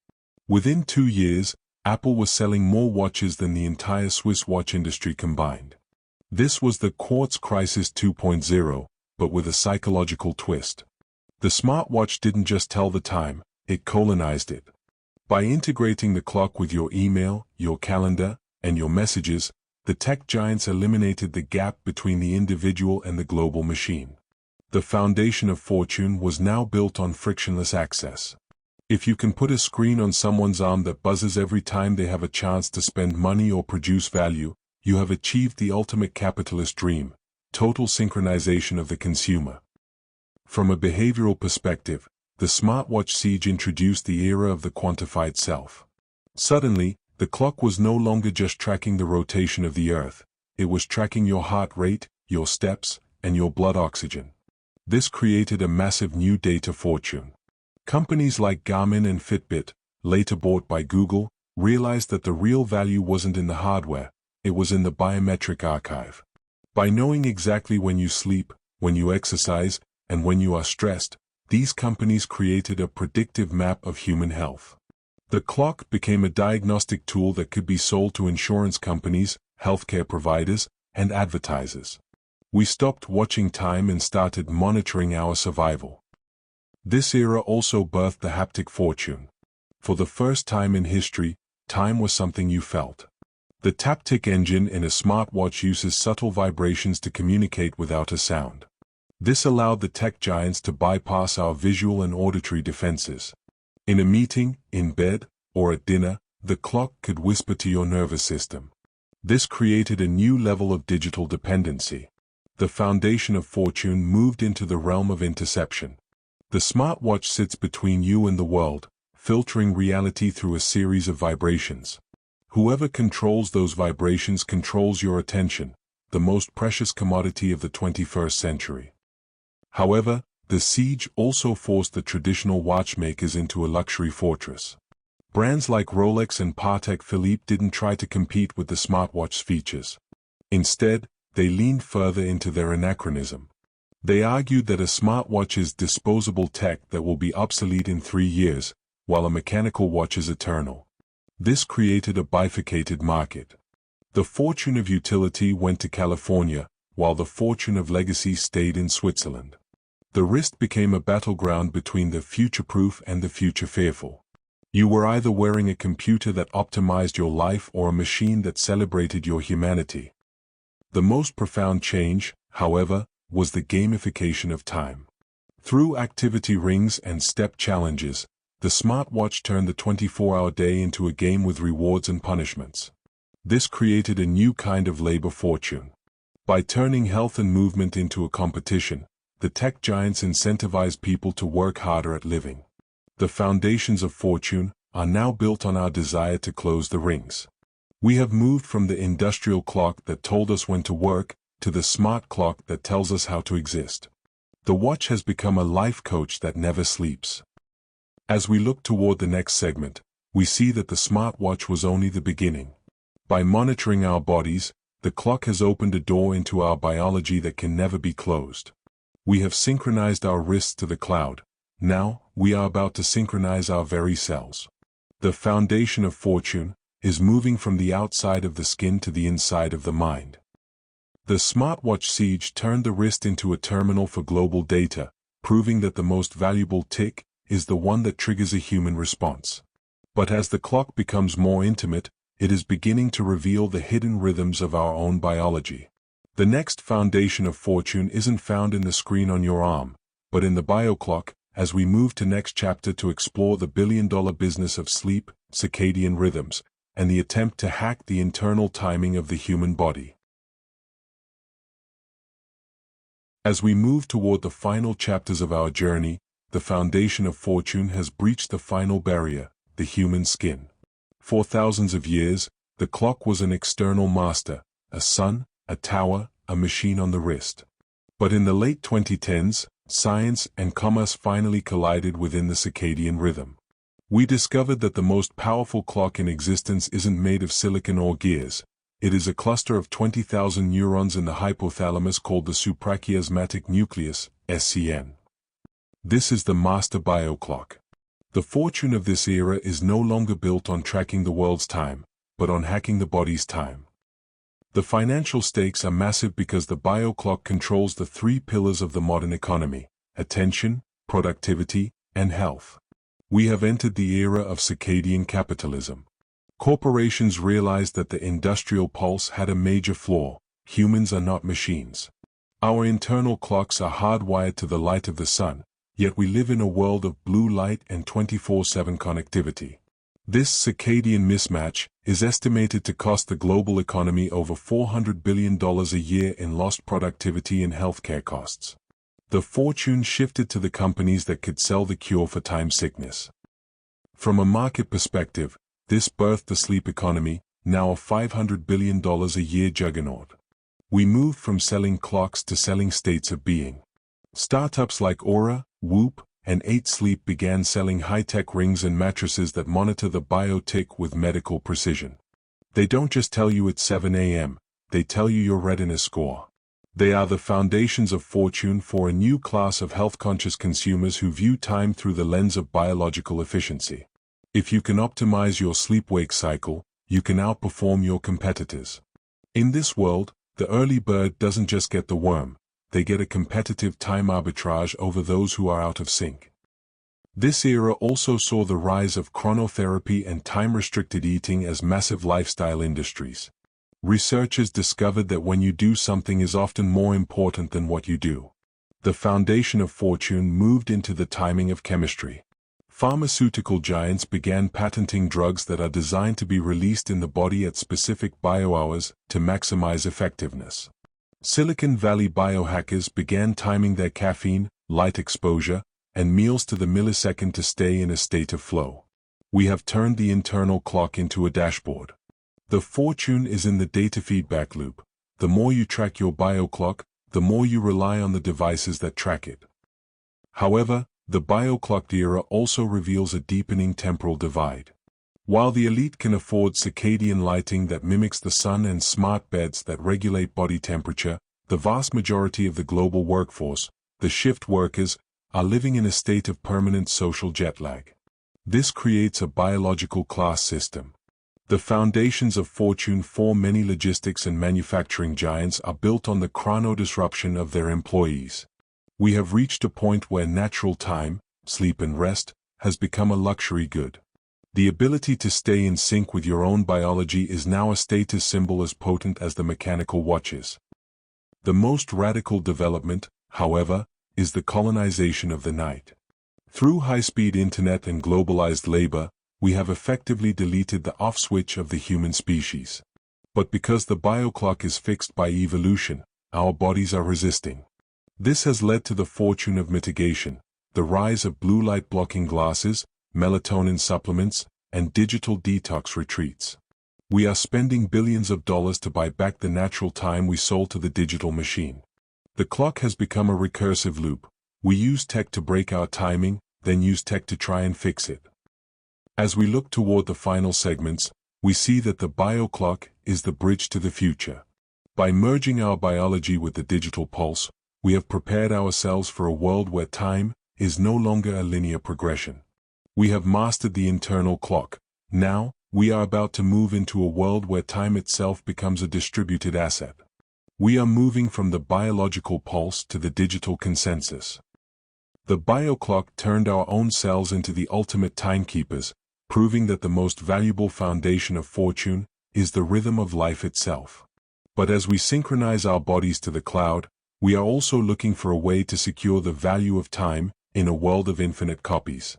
Speaker 1: Within 2 years, Apple was selling more watches than the entire Swiss watch industry combined. This was the quartz crisis 2.0, but with a psychological twist. The smartwatch didn't just tell the time, it colonized it. By integrating the clock with your email, your calendar, and your messages, the tech giants eliminated the gap between the individual and the global machine. The foundation of fortune was now built on frictionless access. If you can put a screen on someone's arm that buzzes every time they have a chance to spend money or produce value, you have achieved the ultimate capitalist dream: total synchronization of the consumer. From a behavioral perspective, the smartwatch siege introduced the era of the quantified self. Suddenly, the clock was no longer just tracking the rotation of the Earth, it was tracking your heart rate, your steps, and your blood oxygen. This created a massive new data fortune. Companies like Garmin and Fitbit, later bought by Google, realized that the real value wasn't in the hardware, it was in the biometric archive. By knowing exactly when you sleep, when you exercise, and when you are stressed, these companies created a predictive map of human health. The clock became a diagnostic tool that could be sold to insurance companies, healthcare providers, and advertisers. We stopped watching time and started monitoring our survival. This era also birthed the haptic fortune. For the first time in history, time was something you felt. The taptic engine in a smartwatch uses subtle vibrations to communicate without a sound. This allowed the tech giants to bypass our visual and auditory defenses. In a meeting, in bed, or at dinner, the clock could whisper to your nervous system. This created a new level of digital dependency. The foundation of fortune moved into the realm of interception. The smartwatch sits between you and the world, filtering reality through a series of vibrations. Whoever controls those vibrations controls your attention, the most precious commodity of the 21st century. However, the siege also forced the traditional watchmakers into a luxury fortress. Brands like Rolex and Patek Philippe didn't try to compete with the smartwatch's features. Instead, they leaned further into their anachronism. They argued that a smartwatch is disposable tech that will be obsolete in 3 years, while a mechanical watch is eternal. This created a bifurcated market. The fortune of utility went to California, while the fortune of legacy stayed in Switzerland. The wrist became a battleground between the future-proof and the future-fearful. You were either wearing a computer that optimized your life or a machine that celebrated your humanity. The most profound change, however, was the gamification of time. Through activity rings and step challenges, the smartwatch turned the 24-hour day into a game with rewards and punishments. This created a new kind of labor fortune. By turning health and movement into a competition, the tech giants incentivized people to work harder at living. The foundations of fortune are now built on our desire to close the rings. We have moved from the industrial clock that told us when to work, to the smart clock that tells us how to exist. The watch has become a life coach that never sleeps. As we look toward the next segment, we see that the smartwatch was only the beginning. By monitoring our bodies, the clock has opened a door into our biology that can never be closed. We have synchronized our wrists to the cloud. Now, we are about to synchronize our very cells. The foundation of fortune is moving from the outside of the skin to the inside of the mind. The smartwatch siege turned the wrist into a terminal for global data, proving that the most valuable tick is the one that triggers a human response. But as the clock becomes more intimate, it is beginning to reveal the hidden rhythms of our own biology. The next foundation of fortune isn't found in the screen on your arm, but in the bioclock, as we move to next chapter to explore the billion-dollar business of sleep, circadian rhythms, and the attempt to hack the internal timing of the human body. As we move toward the final chapters of our journey, the foundation of fortune has breached the final barrier, the human skin. For thousands of years, the clock was an external master, a sun, a tower, a machine on the wrist. But in the late 2010s, science and commerce finally collided within the circadian rhythm. We discovered that the most powerful clock in existence isn't made of silicon or gears. It is a cluster of 20,000 neurons in the hypothalamus called the suprachiasmatic nucleus, SCN. This is the master bioclock. The fortune of this era is no longer built on tracking the world's time, but on hacking the body's time. The financial stakes are massive because the bioclock controls the 3 pillars of the modern economy: attention, productivity, and health. We have entered the era of circadian capitalism. Corporations realized that the industrial pulse had a major flaw: humans are not machines. Our internal clocks are hardwired to the light of the sun, yet we live in a world of blue light and 24/7 connectivity. This circadian mismatch is estimated to cost the global economy over $400 billion a year in lost productivity and healthcare costs. The fortune shifted to the companies that could sell the cure for time sickness. From a market perspective, this birthed the sleep economy, now a $500 billion a year juggernaut. We moved from selling clocks to selling states of being. Startups like Aura, Whoop, and 8 Sleep began selling high-tech rings and mattresses that monitor the biotick with medical precision. They don't just tell you it's 7 a.m., they tell you your retina score. They are the foundations of fortune for a new class of health-conscious consumers who view time through the lens of biological efficiency. If you can optimize your sleep-wake cycle, you can outperform your competitors. In this world, the early bird doesn't just get the worm, they get a competitive time arbitrage over those who are out of sync. This era also saw the rise of chronotherapy and time-restricted eating as massive lifestyle industries. Researchers discovered that when you do something is often more important than what you do. The foundation of fortune moved into the timing of chemistry. Pharmaceutical giants began patenting drugs that are designed to be released in the body at specific biohours to maximize effectiveness. Silicon Valley biohackers began timing their caffeine, light exposure, and meals to the millisecond to stay in a state of flow. We have turned the internal clock into a dashboard. The fortune is in the data feedback loop. The more you track your bioclock, the more you rely on the devices that track it. However, the bioclocked era also reveals a deepening temporal divide. While the elite can afford circadian lighting that mimics the sun and smart beds that regulate body temperature, the vast majority of the global workforce, the shift workers, are living in a state of permanent social jet lag. This creates a biological class system. The foundations of fortune for many logistics and manufacturing giants are built on the chrono-disruption of their employees. We have reached a point where natural time, sleep and rest, has become a luxury good. The ability to stay in sync with your own biology is now a status symbol as potent as the mechanical watches. The most radical development, however, is the colonization of the night. Through high-speed internet and globalized labor, we have effectively deleted the off switch of the human species. But because the bioclock is fixed by evolution, our bodies are resisting. This has led to the fortune of mitigation, the rise of blue light blocking glasses, melatonin supplements, and digital detox retreats. We are spending billions of dollars to buy back the natural time we sold to the digital machine. The clock has become a recursive loop. We use tech to break our timing, then use tech to try and fix it. As we look toward the final segments, we see that the bioclock is the bridge to the future. By merging our biology with the digital pulse, we have prepared ourselves for a world where time is no longer a linear progression. We have mastered the internal clock. Now, we are about to move into a world where time itself becomes a distributed asset. We are moving from the biological pulse to the digital consensus. The bioclock turned our own cells into the ultimate timekeepers, proving that the most valuable foundation of fortune is the rhythm of life itself. But as we synchronize our bodies to the cloud, we are also looking for a way to secure the value of time in a world of infinite copies.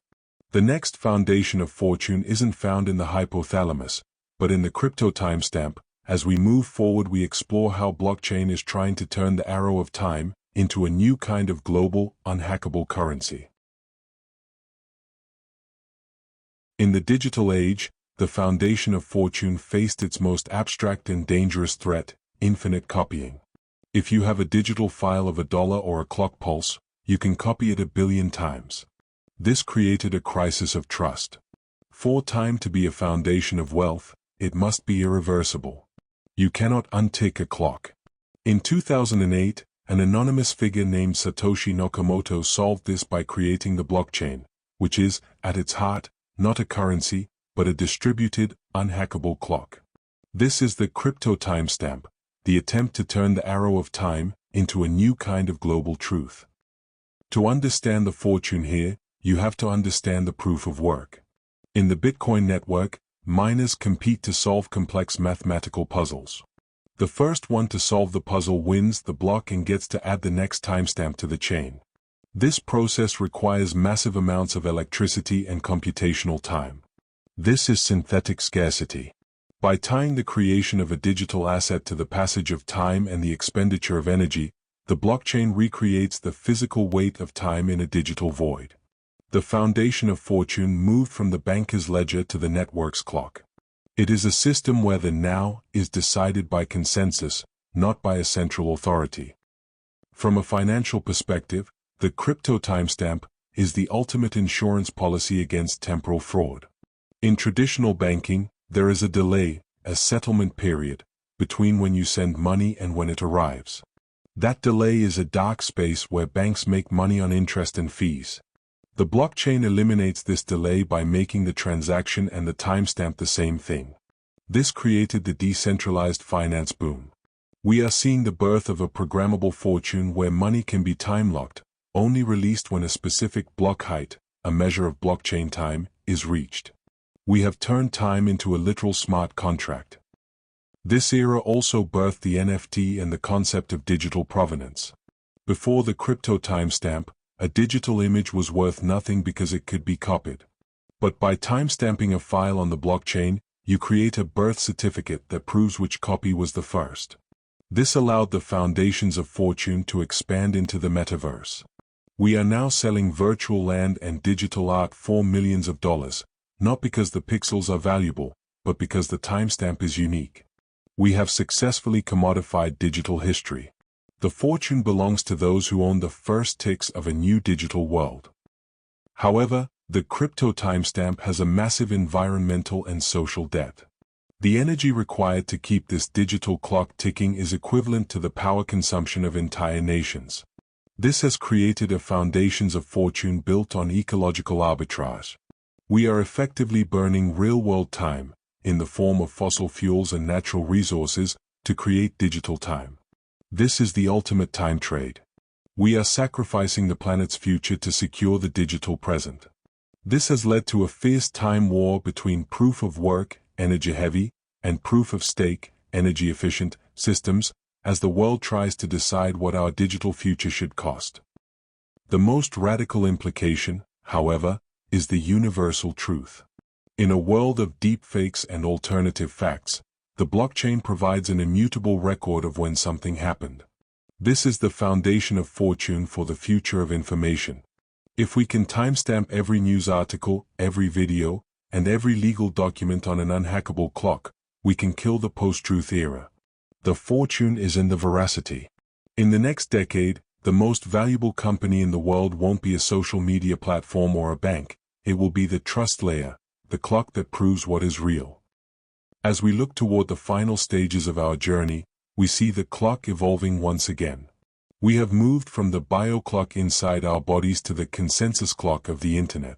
Speaker 1: The next foundation of fortune isn't found in the hypothalamus, but in the crypto timestamp. As we move forward, we explore how blockchain is trying to turn the arrow of time into a new kind of global, unhackable currency. In the digital age, the foundation of fortune faced its most abstract and dangerous threat, infinite copying. If you have a digital file of $1 or a clock pulse, you can copy it 1 billion times. This created a crisis of trust. For time to be a foundation of wealth, it must be irreversible. You cannot untick a clock. In 2008, an anonymous figure named Satoshi Nakamoto solved this by creating the blockchain, which is, at its heart, not a currency, but a distributed, unhackable clock. This is the crypto timestamp, the attempt to turn the arrow of time into a new kind of global truth. To understand the fortune here, you have to understand the proof of work. In the Bitcoin network, miners compete to solve complex mathematical puzzles. The first one to solve the puzzle wins the block and gets to add the next timestamp to the chain. This process requires massive amounts of electricity and computational time. This is synthetic scarcity. By tying the creation of a digital asset to the passage of time and the expenditure of energy, the blockchain recreates the physical weight of time in a digital void. The foundation of fortune moved from the banker's ledger to the network's clock. It is a system where the now is decided by consensus, not by a central authority. From a financial perspective, the crypto timestamp is the ultimate insurance policy against temporal fraud. In traditional banking, there is a delay, a settlement period, between when you send money and when it arrives. That delay is a dark space where banks make money on interest and fees. The blockchain eliminates this delay by making the transaction and the timestamp the same thing. This created the decentralized finance boom. We are seeing the birth of a programmable fortune where money can be time-locked, only released when a specific block height, a measure of blockchain time, is reached. We have turned time into a literal smart contract. This era also birthed the NFT and the concept of digital provenance. Before the crypto timestamp, a digital image was worth nothing because it could be copied. But by timestamping a file on the blockchain, you create a birth certificate that proves which copy was the first. This allowed the foundations of fortune to expand into the metaverse. We are now selling virtual land and digital art for millions of dollars, not because the pixels are valuable, but because the timestamp is unique. We have successfully commodified digital history. The fortune belongs to those who own the first ticks of a new digital world. However, the crypto timestamp has a massive environmental and social debt. The energy required to keep this digital clock ticking is equivalent to the power consumption of entire nations. This has created a foundations of fortune built on ecological arbitrage. We are effectively burning real-world time, in the form of fossil fuels and natural resources, to create digital time. This is the ultimate time trade. We are sacrificing the planet's future to secure the digital present. This has led to a fierce time war between proof-of-work, energy-heavy, and proof-of-stake, energy-efficient, systems, as the world tries to decide what our digital future should cost. The most radical implication, however, is the universal truth. In a world of deepfakes and alternative facts, the blockchain provides an immutable record of when something happened. This is the foundation of fortune for the future of information. If we can timestamp every news article, every video, and every legal document on an unhackable clock, we can kill the post-truth era. The fortune is in the veracity. In the next decade, the most valuable company in the world won't be a social media platform or a bank, it will be the trust layer, the clock that proves what is real. As we look toward the final stages of our journey, we see the clock evolving once again. We have moved from the bio clock inside our bodies to the consensus clock of the internet.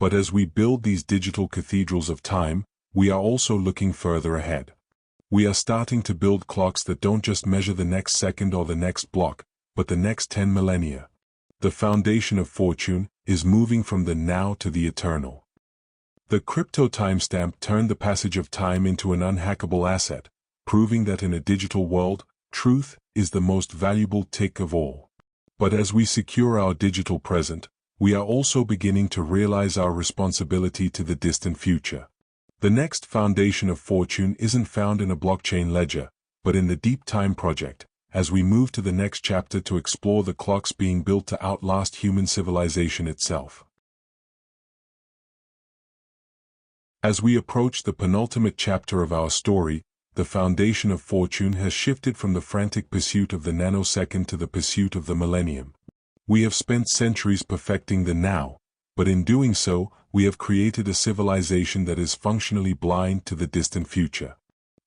Speaker 1: But as we build these digital cathedrals of time, we are also looking further ahead. We are starting to build clocks that don't just measure the next second or the next block, but the next 10 millennia. The foundation of fortune is moving from the now to the eternal. The crypto timestamp turned the passage of time into an unhackable asset, proving that in a digital world, truth is the most valuable tick of all. But as we secure our digital present, we are also beginning to realize our responsibility to the distant future. The next foundation of fortune isn't found in a blockchain ledger, but in the Deep Time project, as we move to the next chapter to explore the clocks being built to outlast human civilization itself. As we approach the penultimate chapter of our story, the foundation of fortune has shifted from the frantic pursuit of the nanosecond to the pursuit of the millennium. We have spent centuries perfecting the now, but in doing so, we have created a civilization that is functionally blind to the distant future.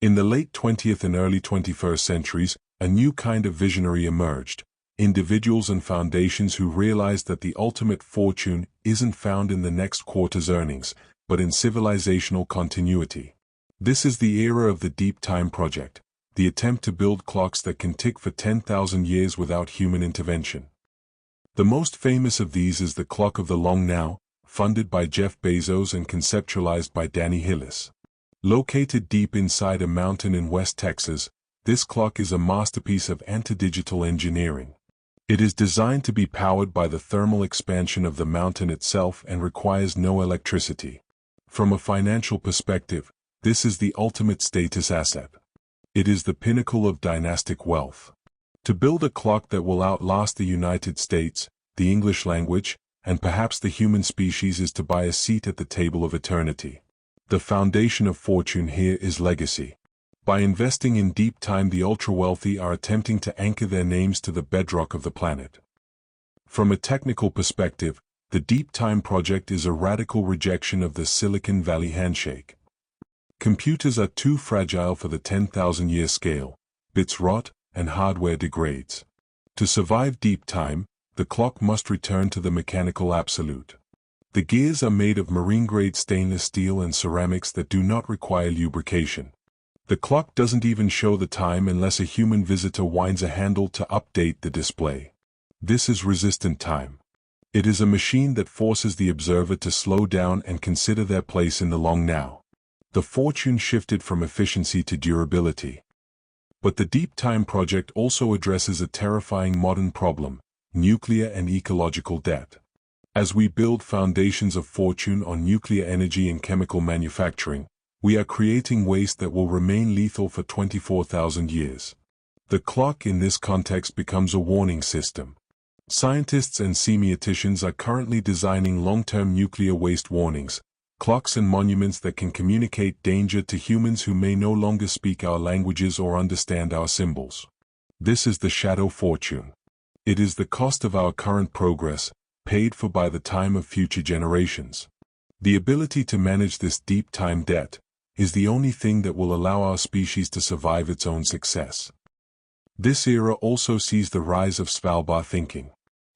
Speaker 1: In the late 20th and early 21st centuries, a new kind of visionary emerged, individuals and foundations who realized that the ultimate fortune isn't found in the next quarter's earnings, but in civilizational continuity. This is the era of the Deep Time project, the attempt to build clocks that can tick for 10,000 years without human intervention. The most famous of these is the Clock of the Long Now, funded by Jeff Bezos and conceptualized by Danny Hillis. Located deep inside a mountain in West Texas, this clock is a masterpiece of anti-digital engineering. It is designed to be powered by the thermal expansion of the mountain itself and requires no electricity. From a financial perspective, this is the ultimate status asset. It is the pinnacle of dynastic wealth. To build a clock that will outlast the United States, the English language, and perhaps the human species is to buy a seat at the table of eternity. The foundation of fortune here is legacy. By investing in deep time, the ultra-wealthy are attempting to anchor their names to the bedrock of the planet. From a technical perspective, the Deep Time project is a radical rejection of the Silicon Valley handshake. Computers are too fragile for the 10,000-year scale, bits rot, and hardware degrades. To survive deep time, the clock must return to the mechanical absolute. The gears are made of marine-grade stainless steel and ceramics that do not require lubrication. The clock doesn't even show the time unless a human visitor winds a handle to update the display. This is resistant time. It is a machine that forces the observer to slow down and consider their place in the long now. The fortune shifted from efficiency to durability. But the Deep Time project also addresses a terrifying modern problem: nuclear and ecological debt. As we build foundations of fortune on nuclear energy and chemical manufacturing, we are creating waste that will remain lethal for 24,000 years. The clock in this context becomes a warning system. Scientists and semioticians are currently designing long-term nuclear waste warnings, clocks and monuments that can communicate danger to humans who may no longer speak our languages or understand our symbols. This is the shadow fortune. It is the cost of our current progress, paid for by the time of future generations. The ability to manage this deep time debt is the only thing that will allow our species to survive its own success. This era also sees the rise of Svalbard thinking.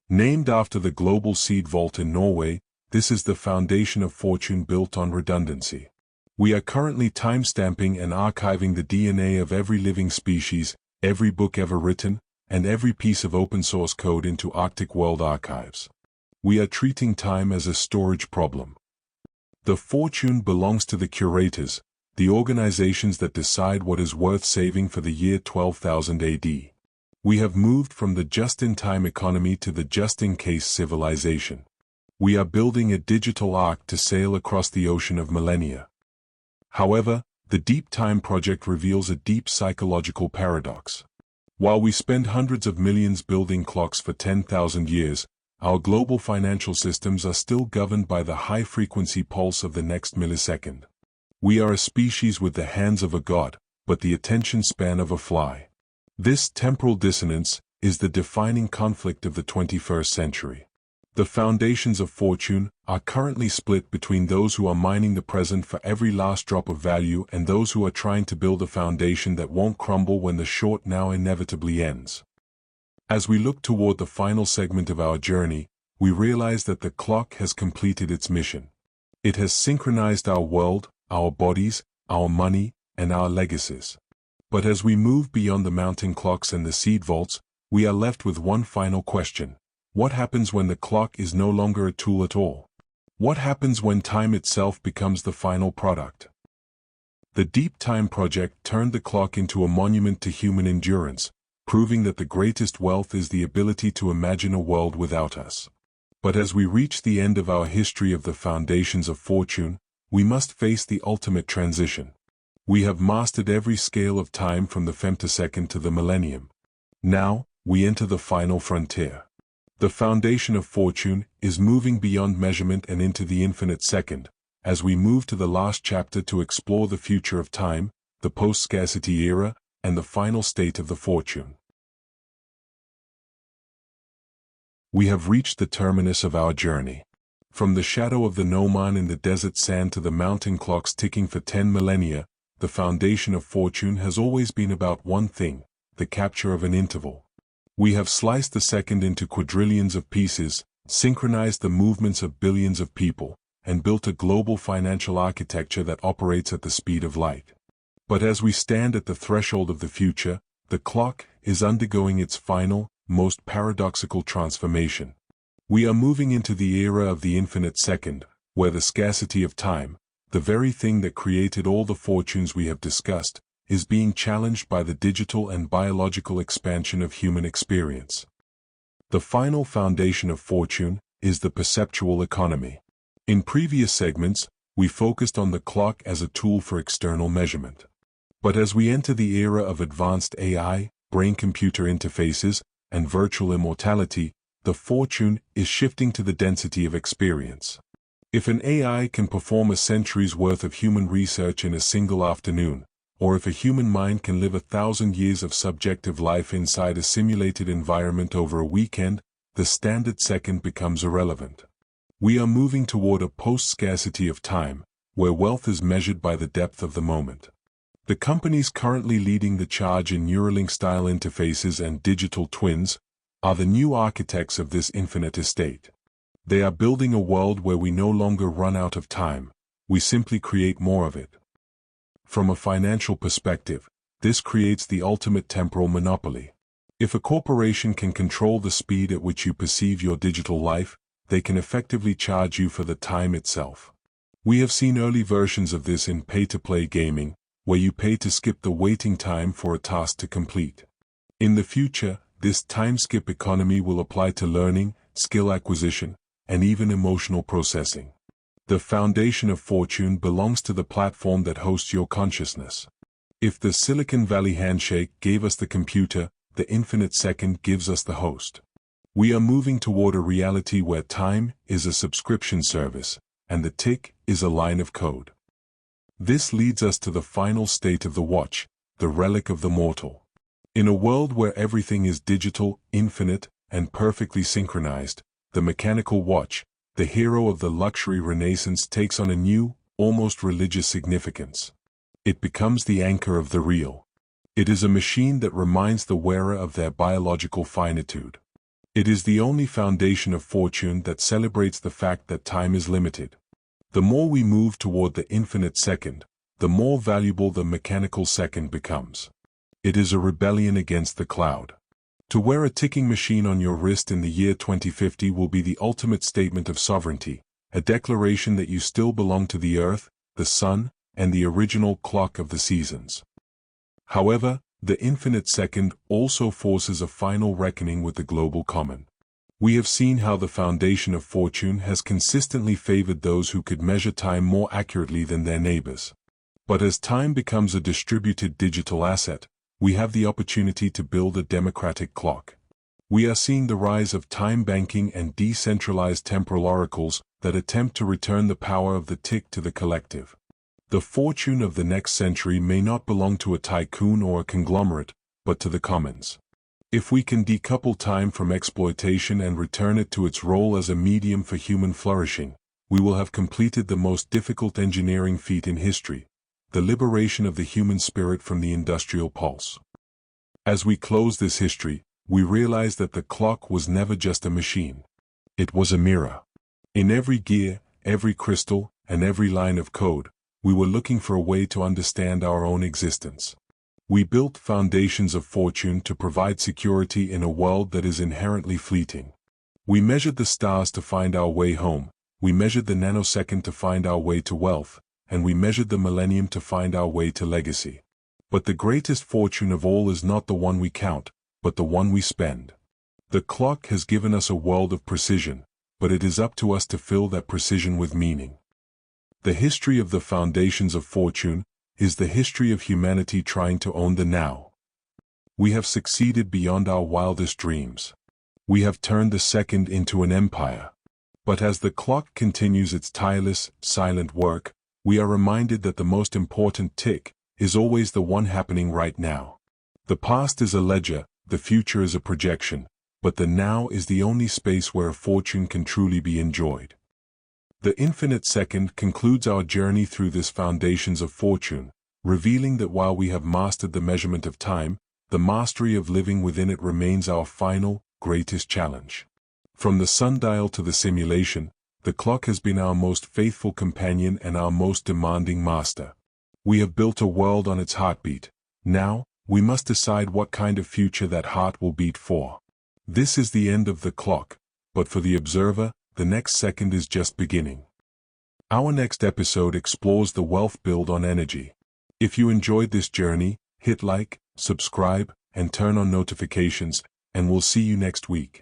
Speaker 1: Named after the global seed vault in Norway, this is the foundation of fortune built on redundancy. We are currently timestamping and archiving the DNA of every living species, every book ever written, and every piece of open-source code into Arctic World Archives. We are treating time as a storage problem. The fortune belongs to the curators, the organizations that decide what is worth saving for the year 12,000 AD. We have moved from the just-in-time economy to the just-in-case civilization. We are building a digital ark to sail across the ocean of millennia. However, the Deep Time project reveals a deep psychological paradox. While we spend hundreds of millions building clocks for 10,000 years, our global financial systems are still governed by the high-frequency pulse of the next millisecond. We are a species with the hands of a god, but the attention span of a fly. This temporal dissonance is the defining conflict of the 21st century. The foundations of fortune are currently split between those who are mining the present for every last drop of value and those who are trying to build a foundation that won't crumble when the short now inevitably ends. As we look toward the final segment of our journey, we realize that the clock has completed its mission. It has synchronized our world, our bodies, our money, and our legacies. But as we move beyond the mountain clocks and the seed vaults, we are left with one final question. What happens when the clock is no longer a tool at all? What happens when time itself becomes the final product? The Deep Time project turned the clock into a monument to human endurance, proving that the greatest wealth is the ability to imagine a world without us. But as we reach the end of our history of the foundations of fortune, we must face the ultimate transition. We have mastered every scale of time from the femtosecond to the millennium. Now, we enter the final frontier. The foundation of fortune is moving beyond measurement and into the infinite second, as we move to the last chapter to explore the future of time, the post-scarcity era, and the final state of the fortune. We have reached the terminus of our journey. From the shadow of the gnomon in the desert sand to the mountain clocks ticking for 10 millennia, the foundation of fortune has always been about one thing: the capture of an interval. We have sliced the second into quadrillions of pieces, synchronized the movements of billions of people, and built a global financial architecture that operates at the speed of light. But as we stand at the threshold of the future, the clock is undergoing its final, most paradoxical transformation. We are moving into the era of the infinite second, where the scarcity of time, the very thing that created all the fortunes we have discussed, is being challenged by the digital and biological expansion of human experience. The final foundation of fortune is the perceptual economy. In previous segments, we focused on the clock as a tool for external measurement. But as we enter the era of advanced AI, brain-computer interfaces, and virtual immortality, the fortune is shifting to the density of experience. If an AI can perform a century's worth of human research in a single afternoon, or if a human mind can live 1,000 years of subjective life inside a simulated environment over a weekend, the standard second becomes irrelevant. We are moving toward a post-scarcity of time, where wealth is measured by the depth of the moment. The companies currently leading the charge in Neuralink-style interfaces and digital twins are the new architects of this infinite estate. They are building a world where we no longer run out of time, we simply create more of it. From a financial perspective, this creates the ultimate temporal monopoly. If a corporation can control the speed at which you perceive your digital life, they can effectively charge you for the time itself. We have seen early versions of this in pay-to-play gaming, where you pay to skip the waiting time for a task to complete. In the future, this time-skip economy will apply to learning, skill acquisition, and even emotional processing. The foundation of fortune belongs to the platform that hosts your consciousness. If the Silicon Valley handshake gave us the computer, the infinite second gives us the host. We are moving toward a reality where time is a subscription service, and the tick is a line of code. This leads us to the final state of the watch, the relic of the mortal. In a world where everything is digital, infinite, and perfectly synchronized, the mechanical watch, the hero of the luxury renaissance, takes on a new, almost religious significance. It becomes the anchor of the real. It is a machine that reminds the wearer of their biological finitude. It is the only foundation of fortune that celebrates the fact that time is limited. The more we move toward the infinite second, the more valuable the mechanical second becomes. It is a rebellion against the cloud. To wear a ticking machine on your wrist in the year 2050 will be the ultimate statement of sovereignty, a declaration that you still belong to the earth, the sun, and the original clock of the seasons. However, the infinite second also forces a final reckoning with the global common. We have seen how the foundation of fortune has consistently favored those who could measure time more accurately than their neighbors. But as time becomes a distributed digital asset, we have the opportunity to build a democratic clock. We are seeing the rise of time banking and decentralized temporal oracles that attempt to return the power of the tick to the collective. The fortune of the next century may not belong to a tycoon or a conglomerate, but to the commons. If we can decouple time from exploitation and return it to its role as a medium for human flourishing, we will have completed the most difficult engineering feat in history, the liberation of the human spirit from the industrial pulse. As we close this history, we realize that the clock was never just a machine. It was a mirror. In every gear, every crystal, and every line of code, we were looking for a way to understand our own existence. We built foundations of fortune to provide security in a world that is inherently fleeting. We measured the stars to find our way home, we measured the nanosecond to find our way to wealth, and we measured the millennium to find our way to legacy. But the greatest fortune of all is not the one we count, but the one we spend. The clock has given us a world of precision, but it is up to us to fill that precision with meaning. The history of the foundations of fortune is the history of humanity trying to own the now. We have succeeded beyond our wildest dreams. We have turned the second into an empire. But as the clock continues its tireless, silent work, we are reminded that the most important tick is always the one happening right now. The past is a ledger, the future is a projection, but the now is the only space where a fortune can truly be enjoyed. The infinite second concludes our journey through this foundations of fortune, revealing that while we have mastered the measurement of time, the mastery of living within it remains our final, greatest challenge. From the sundial to the simulation, the clock has been our most faithful companion and our most demanding master. We have built a world on its heartbeat. Now, we must decide what kind of future that heart will beat for. This is the end of the clock, but for the observer, the next second is just beginning. Our next episode explores the wealth build on energy. If you enjoyed this journey, hit like, subscribe, and turn on notifications, and we'll see you next week.